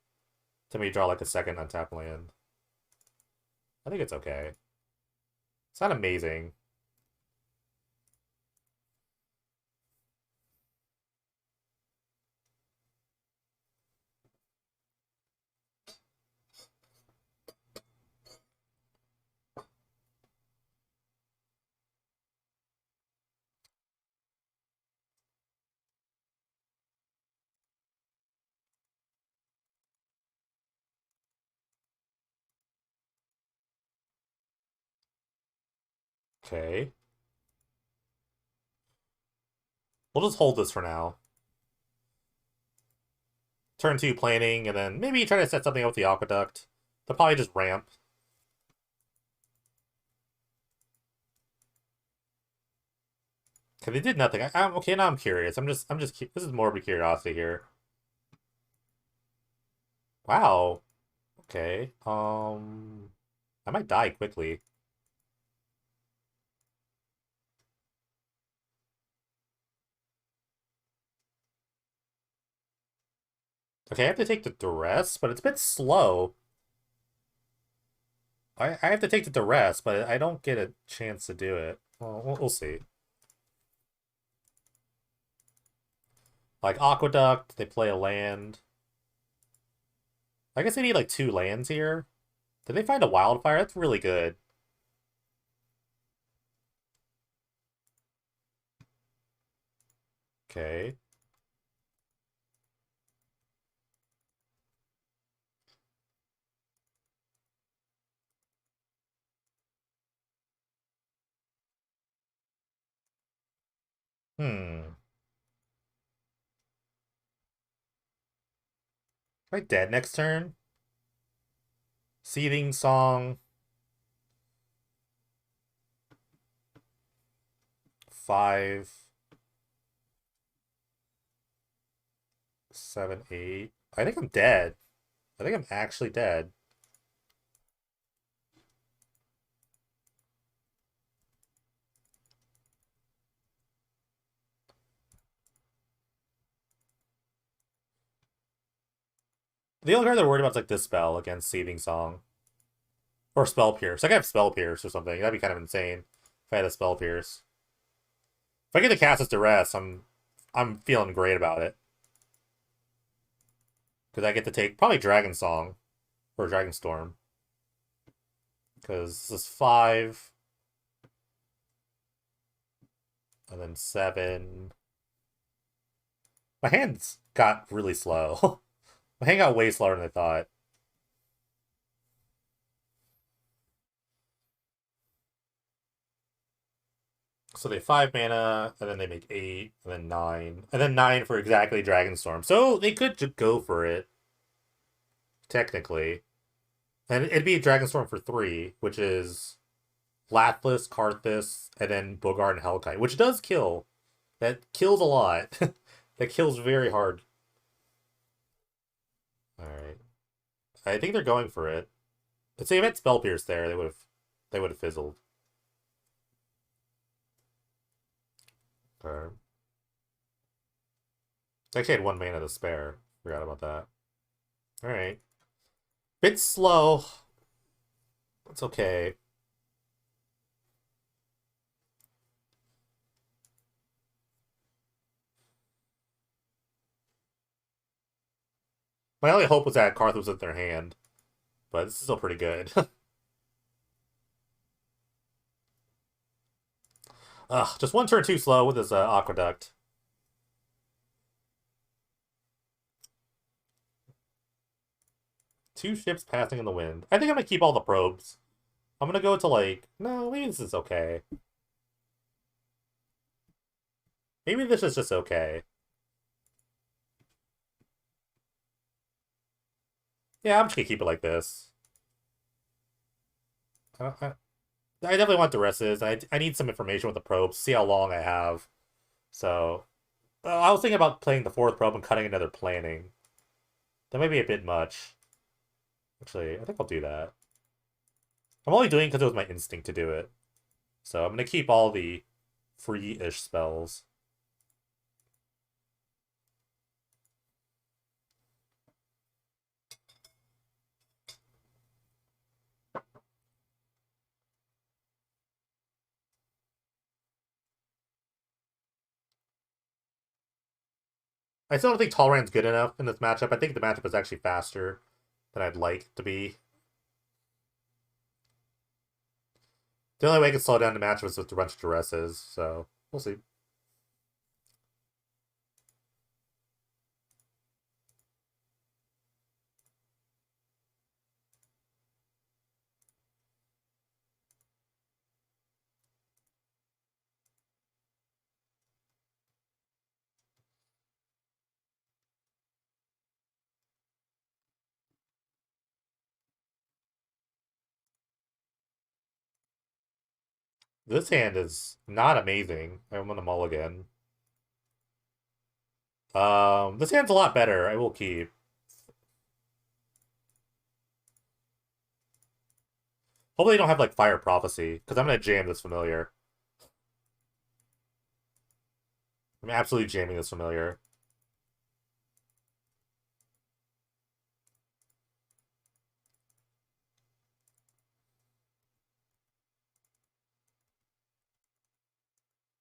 To me, draw like a second untapped land. I think it's okay. It's not amazing. Okay. We'll just hold this for now. Turn 2 planning, and then maybe try to set something up with the aqueduct. They'll probably just ramp. Cause they did nothing. I'm okay. Now I'm curious. This is morbid curiosity here. Wow. Okay. I might die quickly. Okay, I have to take the duress, but it's a bit slow. I have to take the duress, but I don't get a chance to do it. Well, we'll see. Like Aqueduct, they play a land. I guess they need like 2 lands here. Did they find a wildfire? That's really good. Okay. Hmm. Am I dead next turn? Seething Song. 5, 7, 8. I think I'm dead. I think I'm actually dead. The only card they're worried about is like this spell against Seething Song. Or Spell Pierce. I could have Spell Pierce or something. That'd be kind of insane if I had a Spell Pierce. If I get to cast this Duress, I'm feeling great about it. Because I get to take probably Dragon Song or Dragon Storm. Because this is 5. And then 7. My hands got really slow. My hand got way slower than I thought. So they 5 mana, and then they make 8, and then 9, and then 9 for exactly Dragonstorm. So they could just go for it, technically. And it'd be Dragonstorm for 3, which is Lathlis, Karthus, and then Bogart and Hellkite, which does kill. That kills a lot. That kills very hard. Alright. I think they're going for it. Let's say if I had Spell Pierce there, they would have fizzled. Okay. They actually had 1 mana to spare. Forgot about that. Alright. Bit slow. It's okay. My only hope was that Karth was in their hand, but this is still pretty good. Ugh, just 1 turn too slow with his Aqueduct. Two ships passing in the wind. I think I'm gonna keep all the probes. I'm gonna go to like, no, maybe this is okay. Maybe this is just okay. Yeah, I'm just gonna keep it like this. I definitely want Duresses. I need some information with the probes, see how long I have. So, I was thinking about playing the 4th probe and cutting another planning. That might be a bit much. Actually, I think I'll do that. I'm only doing it because it was my instinct to do it. So I'm going to keep all the free-ish spells. I still don't think Tolerant's good enough in this matchup. I think the matchup is actually faster than I'd like to be. The only way I can slow down the matchup is with a bunch of Duresses, so we'll see. This hand is not amazing. I'm gonna mulligan. This hand's a lot better. I will keep. Hopefully, they don't have like Fire Prophecy because I'm gonna jam this familiar. I'm absolutely jamming this familiar.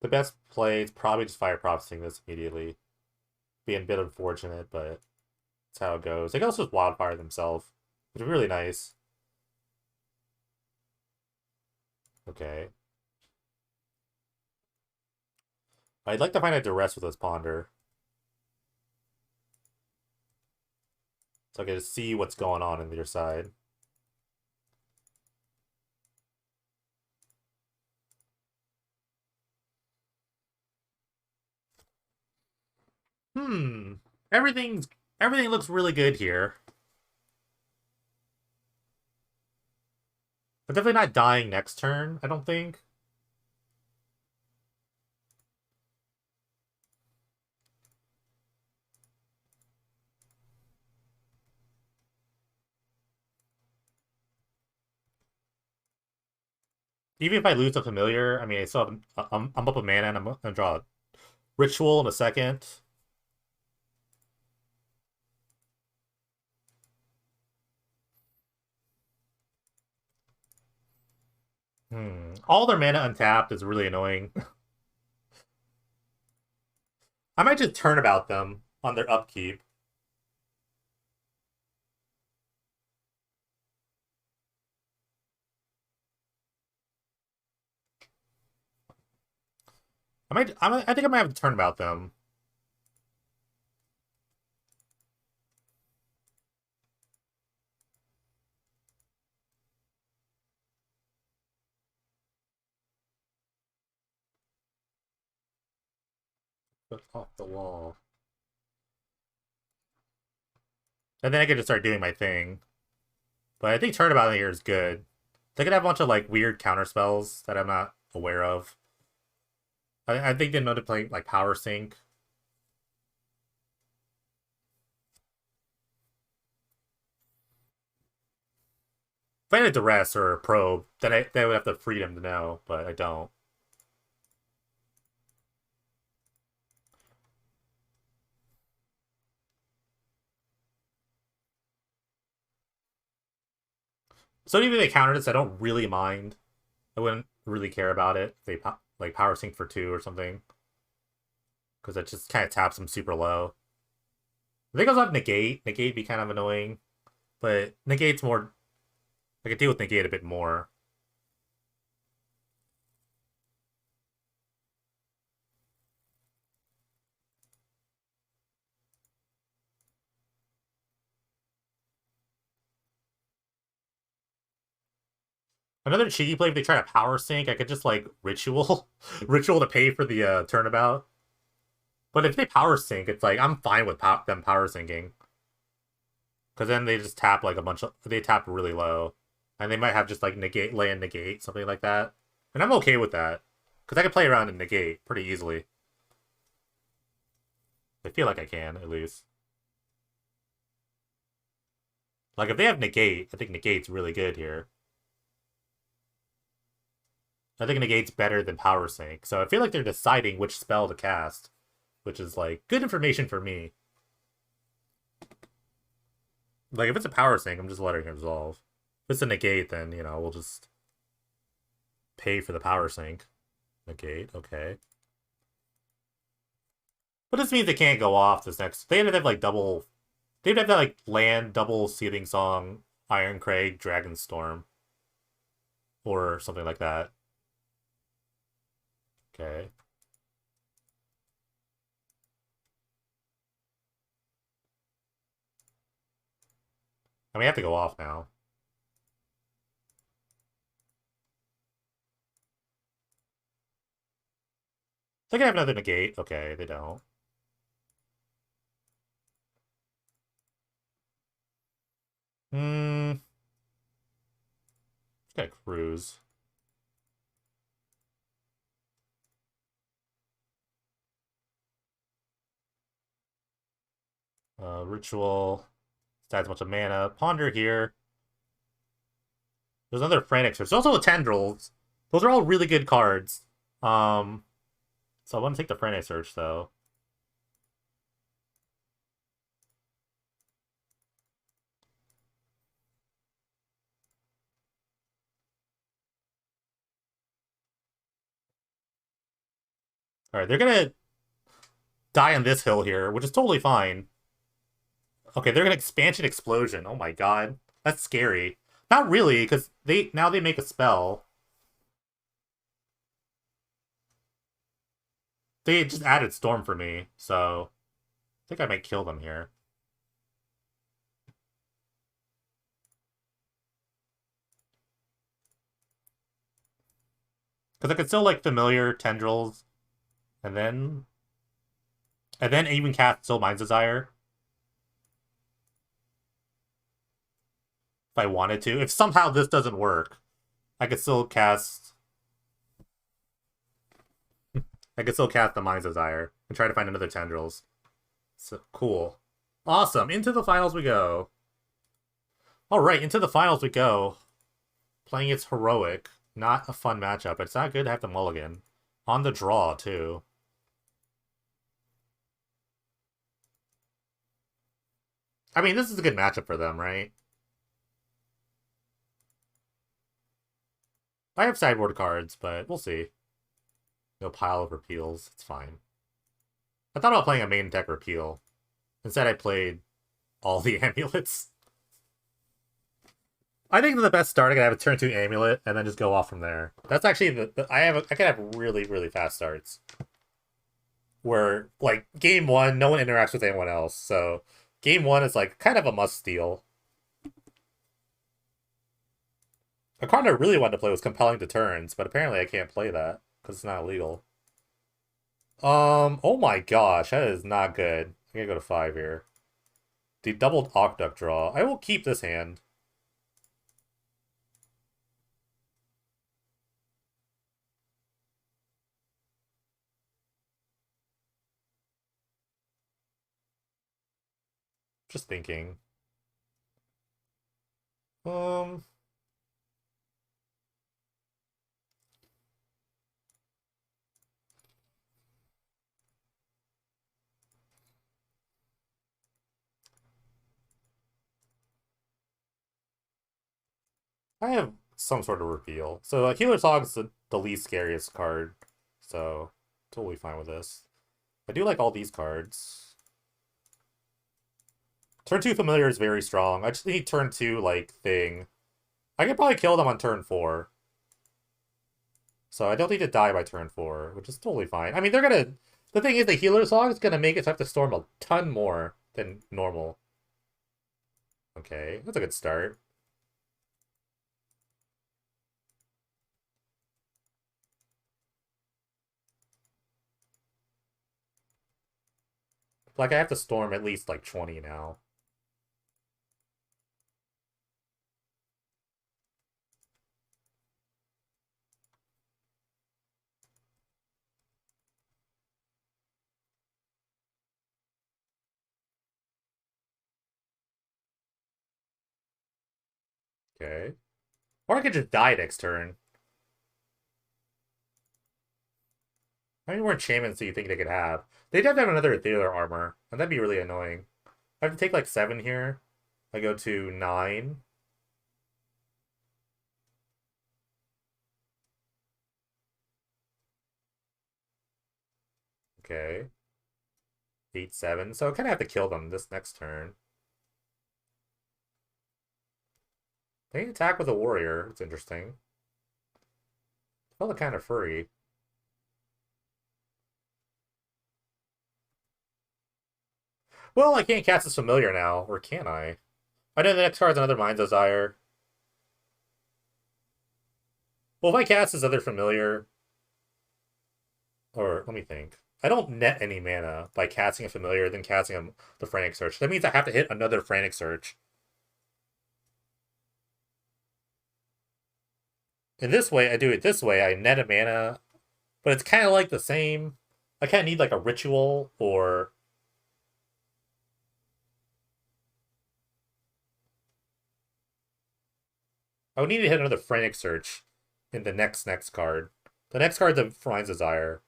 The best play is probably just fire processing this immediately. Being a bit unfortunate, but that's how it goes. They can also just wildfire themselves, which is really nice. Okay. I'd like to find a duress with this ponder. So I can just see what's going on your side. Hmm. Everything's everything looks really good here. I'm definitely not dying next turn, I don't think. Even if I lose a familiar, I mean, I still have, I'm up a mana and I'm gonna draw a ritual in a second. All their mana untapped is really annoying. I might just turnabout them on their upkeep. I think I might have to turnabout them. But off the wall. And then I can just start doing my thing. But I think turnabout here is good. They could have a bunch of like weird counter spells that I'm not aware of. I think they know to play like power sync. If I had a duress or a probe, then I would have the freedom to know, but I don't. So even if they countered this, I don't really mind. I wouldn't really care about it if they like power sync for 2 or something, because it just kind of taps them super low. I think I also have negate. Negate be kind of annoying, but negate's more. I could deal with negate a bit more. Another cheeky play if they try to power sync, I could just like ritual, ritual to pay for the turnabout. But if they power sync, it's like I'm fine with them power syncing, because then they just tap like a bunch of they tap really low, and they might have just like negate, land negate, something like that, and I'm okay with that because I can play around and negate pretty easily. I feel like I can at least. Like if they have negate, I think negate's really good here. I think negate's better than power sync, so I feel like they're deciding which spell to cast, which is like good information for me. Like if it's a power sync, I'm just letting it resolve. If it's a negate, then we'll just pay for the power sync. Negate, okay. But this means they can't go off this next. They ended up like double. They'd have to like land double Seething Song, Iron Crag, Dragon Storm, or something like that. Okay. I mean, I have to go off now. They can have another negate. Okay, they don't. Hmm. Got cruise. Ritual. Adds a bunch of mana. Ponder here. There's another Frantic Search. There's also a Tendrils. Those are all really good cards. Um, so I want to take the Frantic Search though. Alright, they're gonna die on this hill here, which is totally fine. Okay, they're gonna expansion explosion. Oh my god. That's scary. Not really, because they make a spell. They just added storm for me, so I think I might kill them here. Because I could still like familiar tendrils, and then even cast Still Mind's Desire if I wanted to. If somehow this doesn't work, I could still cast. I could still cast the Mind's Desire and try to find another tendrils. So cool, awesome. Into the finals we go. All right, into the finals we go. Playing its heroic, not a fun matchup. It's not good to have the mulligan on the draw too. I mean, this is a good matchup for them, right? I have sideboard cards, but we'll see. No pile of repeals. It's fine. I thought about playing a main deck repeal. Instead, I played all the amulets. I think the best start I could have a turn 2 amulet and then just go off from there. That's actually I can have really, really fast starts. Where like game 1, no one interacts with anyone else. So game 1 is like kind of a must steal. A card I really wanted to play was Compelling Deterrence, but apparently I can't play that because it's not illegal. Oh my gosh, that is not good. I gotta go to 5 here. The doubled Aqueduct draw. I will keep this hand. Just thinking. Um, I have some sort of reveal. So Healer's Hog is the least scariest card. So totally fine with this. I do like all these cards. Turn 2 Familiar is very strong. I just need turn 2, like, thing. I could probably kill them on turn 4. So I don't need to die by turn 4, which is totally fine. I mean, they're gonna... The thing is, the Healer's Hog is gonna make it so I have to storm a ton more than normal. Okay, that's a good start. Like, I have to storm at least, like, 20 now. Okay. Or I could just die next turn. How many more enchantments do you think they could have? They'd have to have another Ethereal Armor, and that'd be really annoying. I have to take like 7 here. I go to 9. Okay. 8, 7. So I kind of have to kill them this next turn. They attack with a warrior. It's interesting. Felt kind of furry. Well, I can't cast this familiar now, or can I? I know the next card's another Mind's Desire. Well, if I cast this other familiar, or let me think. I don't net any mana by casting a familiar, then casting the Frantic Search. That means I have to hit another Frantic Search. In this way, I do it this way. I net a mana, but it's kind of like the same. I kind of need like a ritual or... I would need to hit another Frantic Search in the next card. The next card's a Mind's Desire.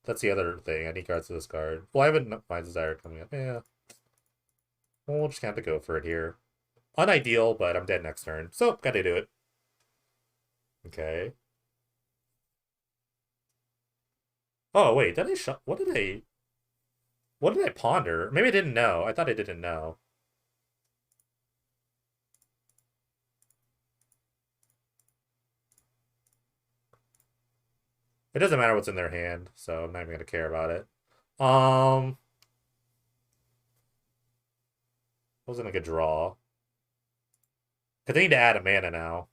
That's the other thing. I need cards to this card. Well, I have a Mind's Desire coming up. Yeah. Well, we'll just have to go for it here. Unideal, but I'm dead next turn. So, gotta do it. Okay. Oh, wait, did I shut... What did I ponder? Maybe I didn't know. I thought I didn't know. It doesn't matter what's in their hand, so I'm not even gonna care about it. Wasn't a good draw. Cause they need to add a mana now.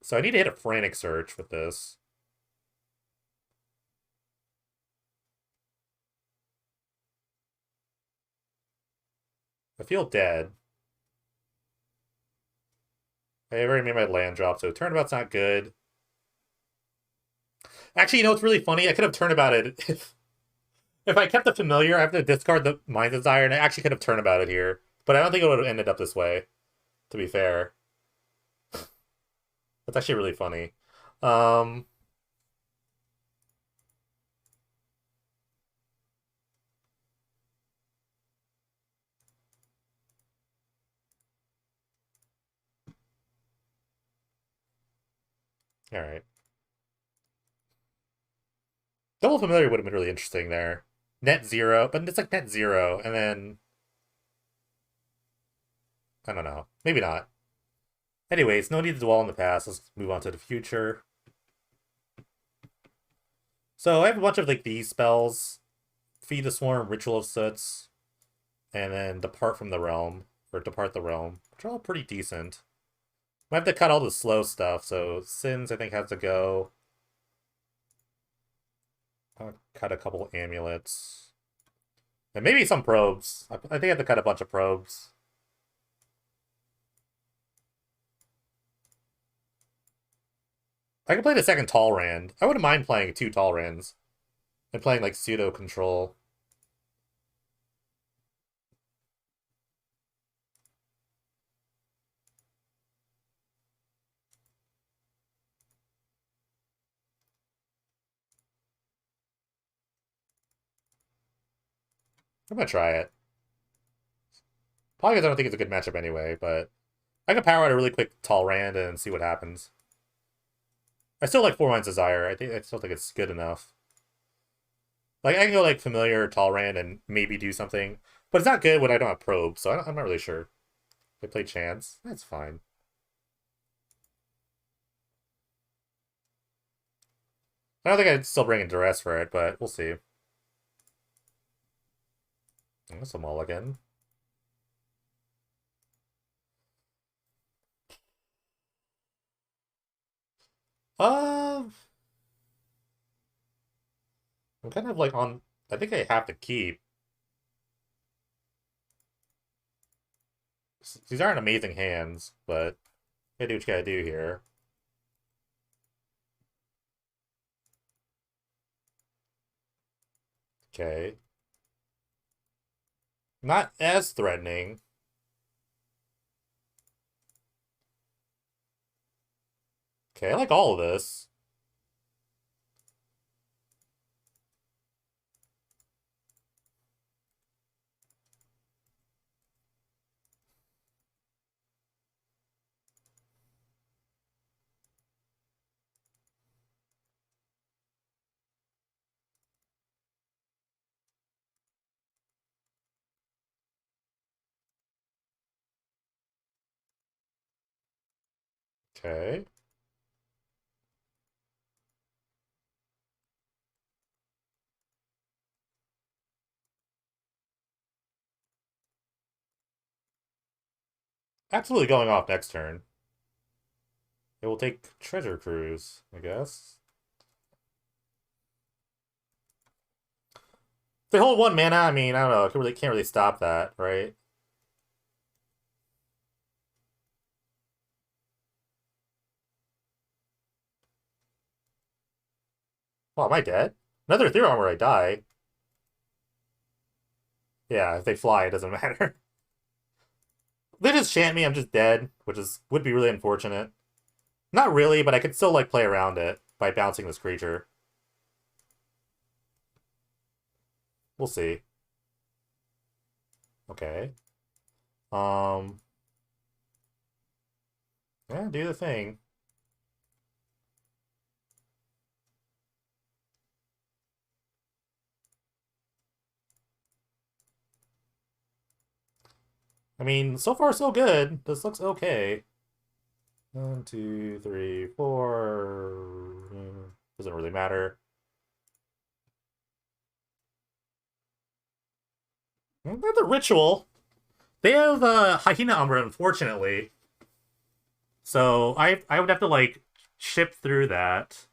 So I need to hit a Frantic Search with this. I feel dead. I already made my land drop, so turnabout's not good. Actually, you know what's really funny? I could have turnabouted if I kept the familiar. I have to discard the Mind Desire, and I actually could have turnabouted here. But I don't think it would have ended up this way, to be fair. That's actually really funny. Um, all right. Double familiar would have been really interesting there. Net zero, but it's like net zero, and then I don't know. Maybe not. Anyways, no need to dwell on the past. Let's move on to the future. So I have a bunch of like these spells. Feed the Swarm, Ritual of Soots, and then Depart from the Realm, or Depart the Realm, which are all pretty decent. I have to cut all the slow stuff, so Sins I think has to go. I'll cut a couple amulets. And maybe some probes. I think I have to cut a bunch of probes. I can play the second Talrand. I wouldn't mind playing 2 Talrands. And playing like pseudo control. I'm gonna try it. Probably because I don't think it's a good matchup anyway, but I can power out a really quick Talrand and see what happens. I still like 4 Mind's Desire. I still think it's good enough. Like, I can go, like, Familiar or Talrand and maybe do something. But it's not good when I don't have Probe, so I'm not really sure. They play Chance. That's fine. I don't think I'd still bring in Duress for it, but we'll see. That's a mulligan. Uh, I'm kind of, like, on... I think I have to keep. These aren't amazing hands, but you gotta do what you gotta do here. Okay. Not as threatening. Okay, I like all of this. Okay. Absolutely going off next turn. It will take Treasure Cruise, I guess. If they hold 1 mana, I mean, I don't know. Can't really stop that, right? Well, am I dead? Another Ethereal Armor, I die. Yeah, if they fly, it doesn't matter. They just chant me, I'm just dead, which would be really unfortunate. Not really, but I could still, like, play around it by bouncing this creature. We'll see. Okay. Yeah, do the thing. I mean, so far so good. This looks okay. 1, 2, 3, 4. Doesn't really matter. The ritual. They have Hyena Umbra, unfortunately. So I would have to like ship through that.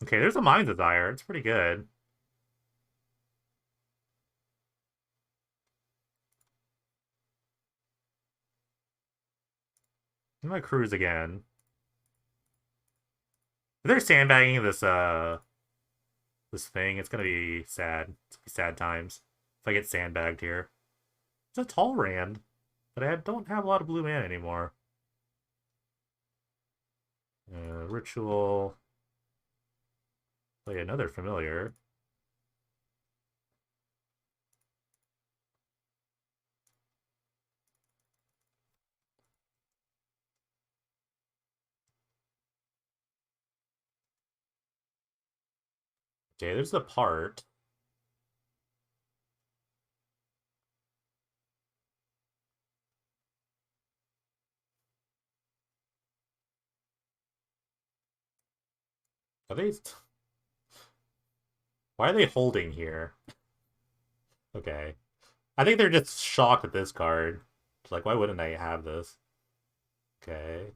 Okay, there's a Mind Desire. It's pretty good. I'm gonna cruise again. If they're sandbagging this thing, it's gonna be sad. It's gonna be sad times if I get sandbagged here. It's a tall Rand, but I don't have a lot of blue mana anymore. Ritual. Play another familiar. Okay, there's the part. Are they? Why are they holding here? Okay. I think they're just shocked at this card. It's like, why wouldn't I have this? Okay.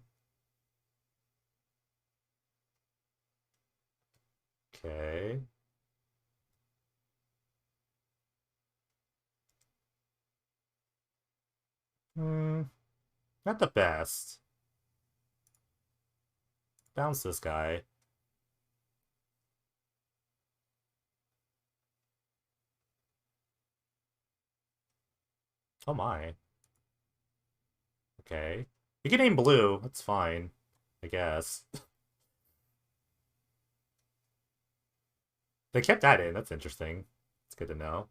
Okay. Hmm. Not the best. Bounce this guy. Oh my. Okay. You can aim blue. That's fine. I guess. They kept that in. That's interesting. It's good to know.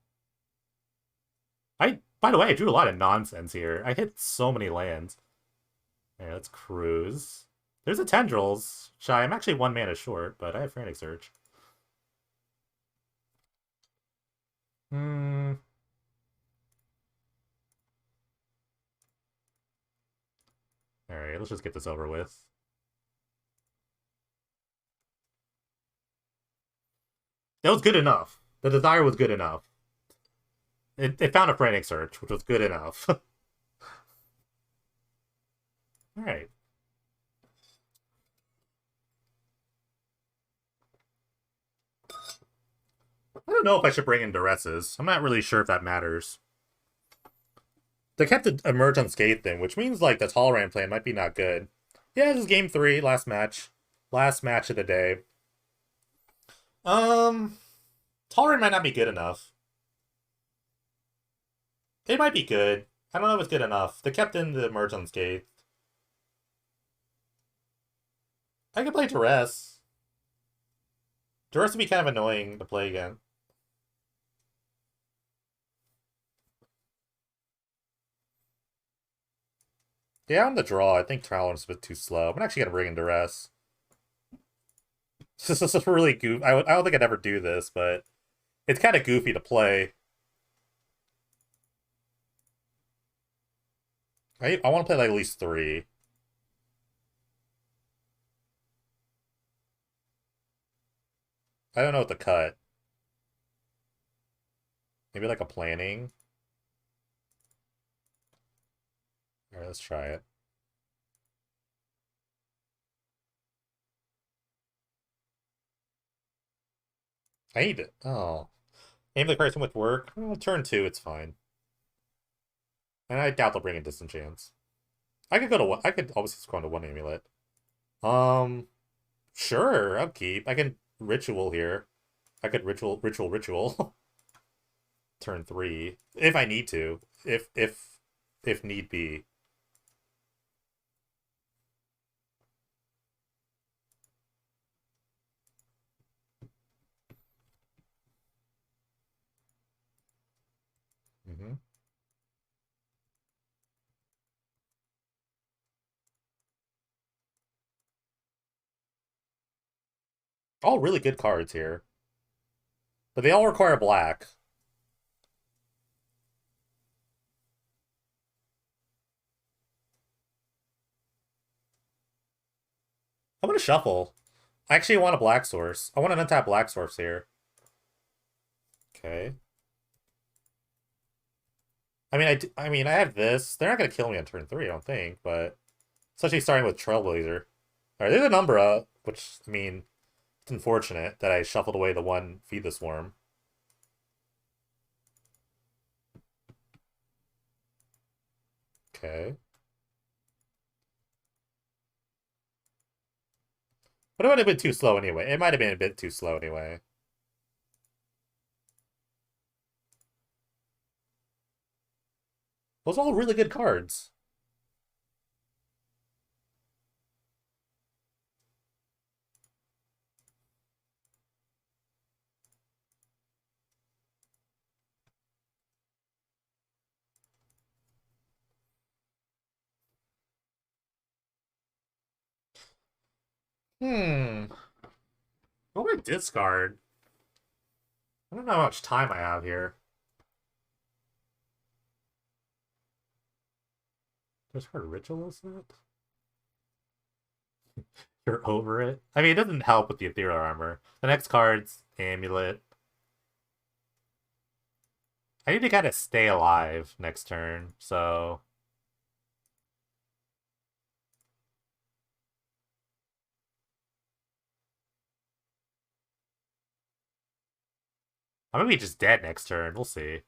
By the way, I drew a lot of nonsense here. I hit so many lands. Yeah, let's cruise. There's a Tendrils. Shy, I'm actually 1 mana short, but I have Frantic Search. Hmm. Alright, let's just get this over with. That was good enough. The desire was good enough. It found a Frantic Search, which was good enough. Alright. I don't know if I should bring in Duresses. I'm not really sure if that matters. They kept the Emerge Unscathed thing, which means like the Tolerant plan might be not good. Yeah, this is game 3, last match. Last match of the day. Um, Tolerant might not be good enough. It might be good. I don't know if it's good enough. They kept in the Emerge Unscathed. I could play Duress. Duress would be kind of annoying to play again. Yeah, on the draw, I think Tolerant's a bit too slow. I'm actually gonna bring in Duress. This is really goofy. I don't think I'd ever do this, but it's kind of goofy to play. I want to play like at least 3. I don't know what to cut. Maybe like a planning. Alright, let's try it. I need it. Oh. Aim the person with work. Well, turn 2, it's fine. And I doubt they'll bring in Disenchants. I could go to one. I could always just go into one amulet. Um, sure, I'll keep. I can ritual here. I could ritual. Turn 3 if I need to. If need be. Mm-hmm. All really good cards here, but they all require black. I'm gonna shuffle. I actually want a black source. I want an untap black source here. Okay. I mean, I have this. They're not gonna kill me on turn 3, I don't think, but especially starting with Trailblazer. All right, there's a number up, which I mean, it's unfortunate that I shuffled away the one Feed the Swarm. Okay. But it might have been too slow anyway. It might have been a bit too slow anyway. Those are all really good cards. Hmm. What would I discard? I don't know how much time I have here. Discard Ritualist Net? You're over it? I mean, it doesn't help with the Ethereal Armor. The next card's Amulet. I need to kind of stay alive next turn, so... I'm gonna be just dead next turn. We'll see.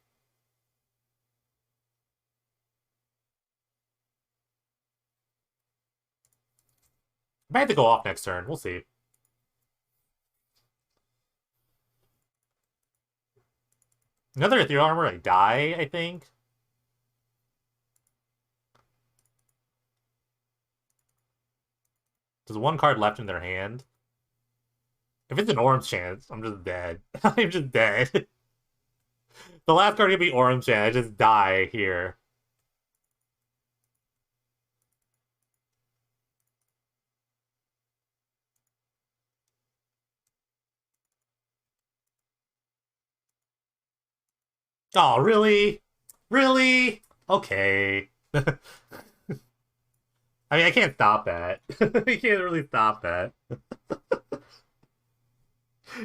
I might have to go off next turn. We'll see. Another Ethereal Armor, I die, I think. There's one card left in their hand. If it's an Orange Chance, I'm just dead. I'm just dead. The last card could be Orange Chance. I just die here. Oh, really? Really? Okay. I mean, I can't stop that. I can't really stop that.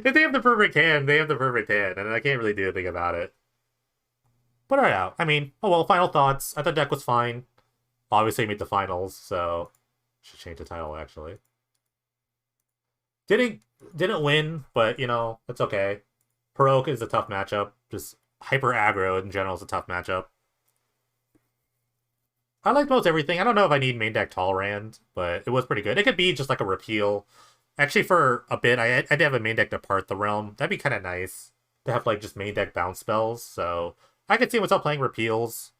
If they have the perfect hand, they have the perfect hand, and I can't really do anything about it. But alright out. I mean, oh well, final thoughts. I thought deck was fine. Obviously made the finals, so should change the title actually. Didn't didn't win, but you know, it's okay. Heroic is a tough matchup. Just hyper aggro in general is a tough matchup. I like most everything. I don't know if I need main deck Talrand, but it was pretty good. It could be just like a repeal. Actually, for a bit, I did have a main deck Depart the Realm. That'd be kind of nice to have like just main deck bounce spells. So I could see myself playing repeals.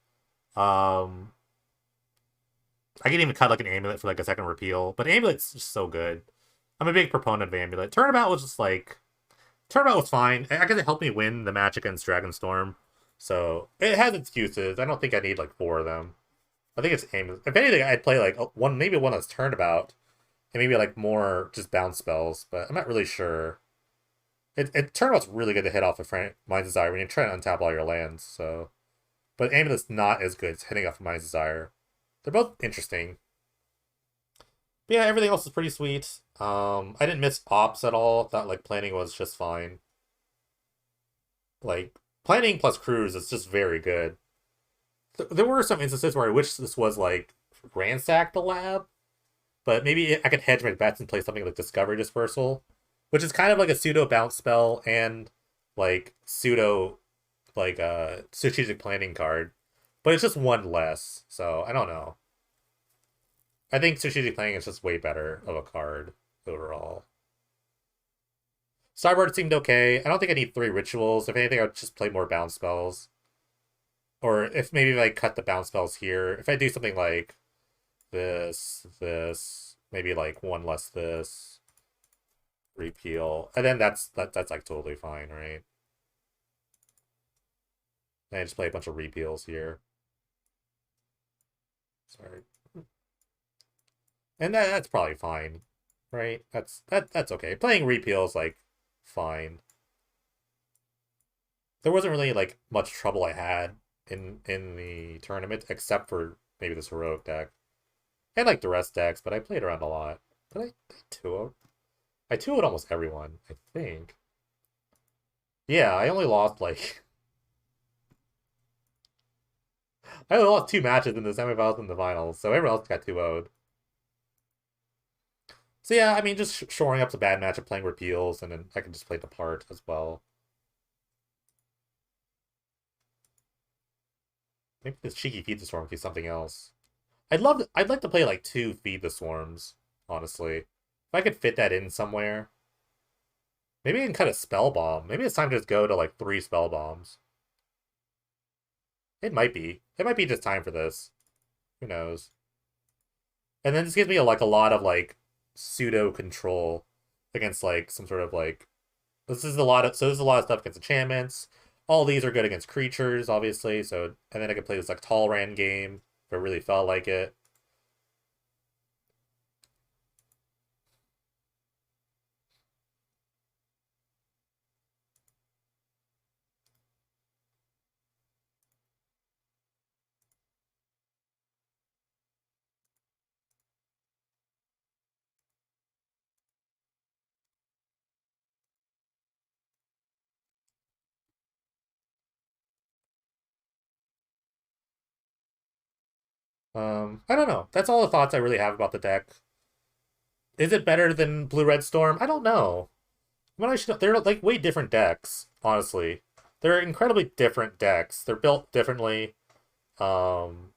Um, I can even cut like an amulet for like a second repeal, but amulet's just so good. I'm a big proponent of amulet. Turnabout was just like Turnabout was fine. I guess it helped me win the match against Dragonstorm, so it has excuses. I don't think I need like 4 of them. I think it's amulet. If anything, I'd play like one, maybe one that's Turnabout, and maybe like more just bounce spells. But I'm not really sure. Turnabout's really good to hit off of Mind's Desire when you're trying to untap all your lands. So, but amulet's not as good as hitting off of Mind's Desire. They're both interesting. But yeah, everything else is pretty sweet. I didn't miss ops at all. Thought like planning was just fine. Like planning plus cruise is just very good. There were some instances where I wish this was like ransack the lab, but maybe I could hedge my bets and play something like Discovery Dispersal, which is kind of like a pseudo bounce spell and like pseudo like strategic planning card, but it's just one less. So I don't know. I think strategic planning is just way better of a card overall. Sideboard seemed okay. I don't think I need 3 rituals. If anything, I would just play more bounce spells. Or if maybe I cut the bounce spells here. If I do something like this, maybe like one less this, repeal, and then that's like totally fine, right? And I just play a bunch of repeals here. Sorry. And that's probably fine, right? That's okay. Playing repeals like fine. There wasn't really like much trouble I had in the tournament except for maybe this heroic deck. I like the rest decks, but I played around a lot. But I 2-0'd. I 2-0'd almost everyone, I think. Yeah, I only lost like I only lost 2 matches in the semifinals and the finals, so everyone else got 2-0'd. So yeah, I mean, just shoring up's a bad matchup, playing repeals, and then I can just play the part as well. Maybe this cheeky Feed the Storm could be something else. I'd like to play like 2 Feed the Swarms, honestly. If I could fit that in somewhere. Maybe I can cut a Spell Bomb. Maybe it's time to just go to like 3 Spell Bombs. It might be. It might be just time for this. Who knows? And then this gives me like a lot of like pseudo control against like some sort of like this is a lot of stuff against enchantments. All these are good against creatures, obviously. So and then I can play this like tall ran game if I really felt like it. I don't know. That's all the thoughts I really have about the deck. Is it better than Blue Red Storm? I don't know. They're like way different decks, honestly. They're incredibly different decks. They're built differently. Um,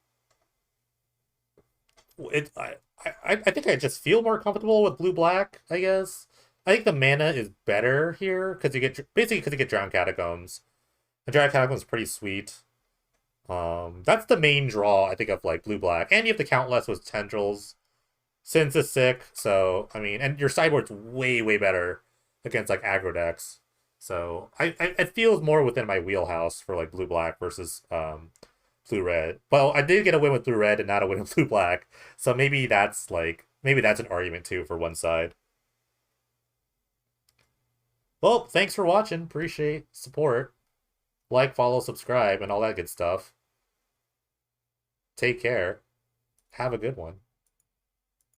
it I think I just feel more comfortable with blue black. I guess I think the mana is better here because you get basically because you get Drowned Catacombs. The Drowned Catacombs is pretty sweet. That's the main draw I think of like blue black, and you have to count less with tendrils. Since is sick, so I mean, and your sideboard's way better against like aggro decks. So I it feels more within my wheelhouse for like blue black versus blue red. Well, I did get a win with blue red and not a win with blue black, so maybe that's an argument too for one side. Well, thanks for watching. Appreciate support. Like, follow, subscribe, and all that good stuff. Take care. Have a good one.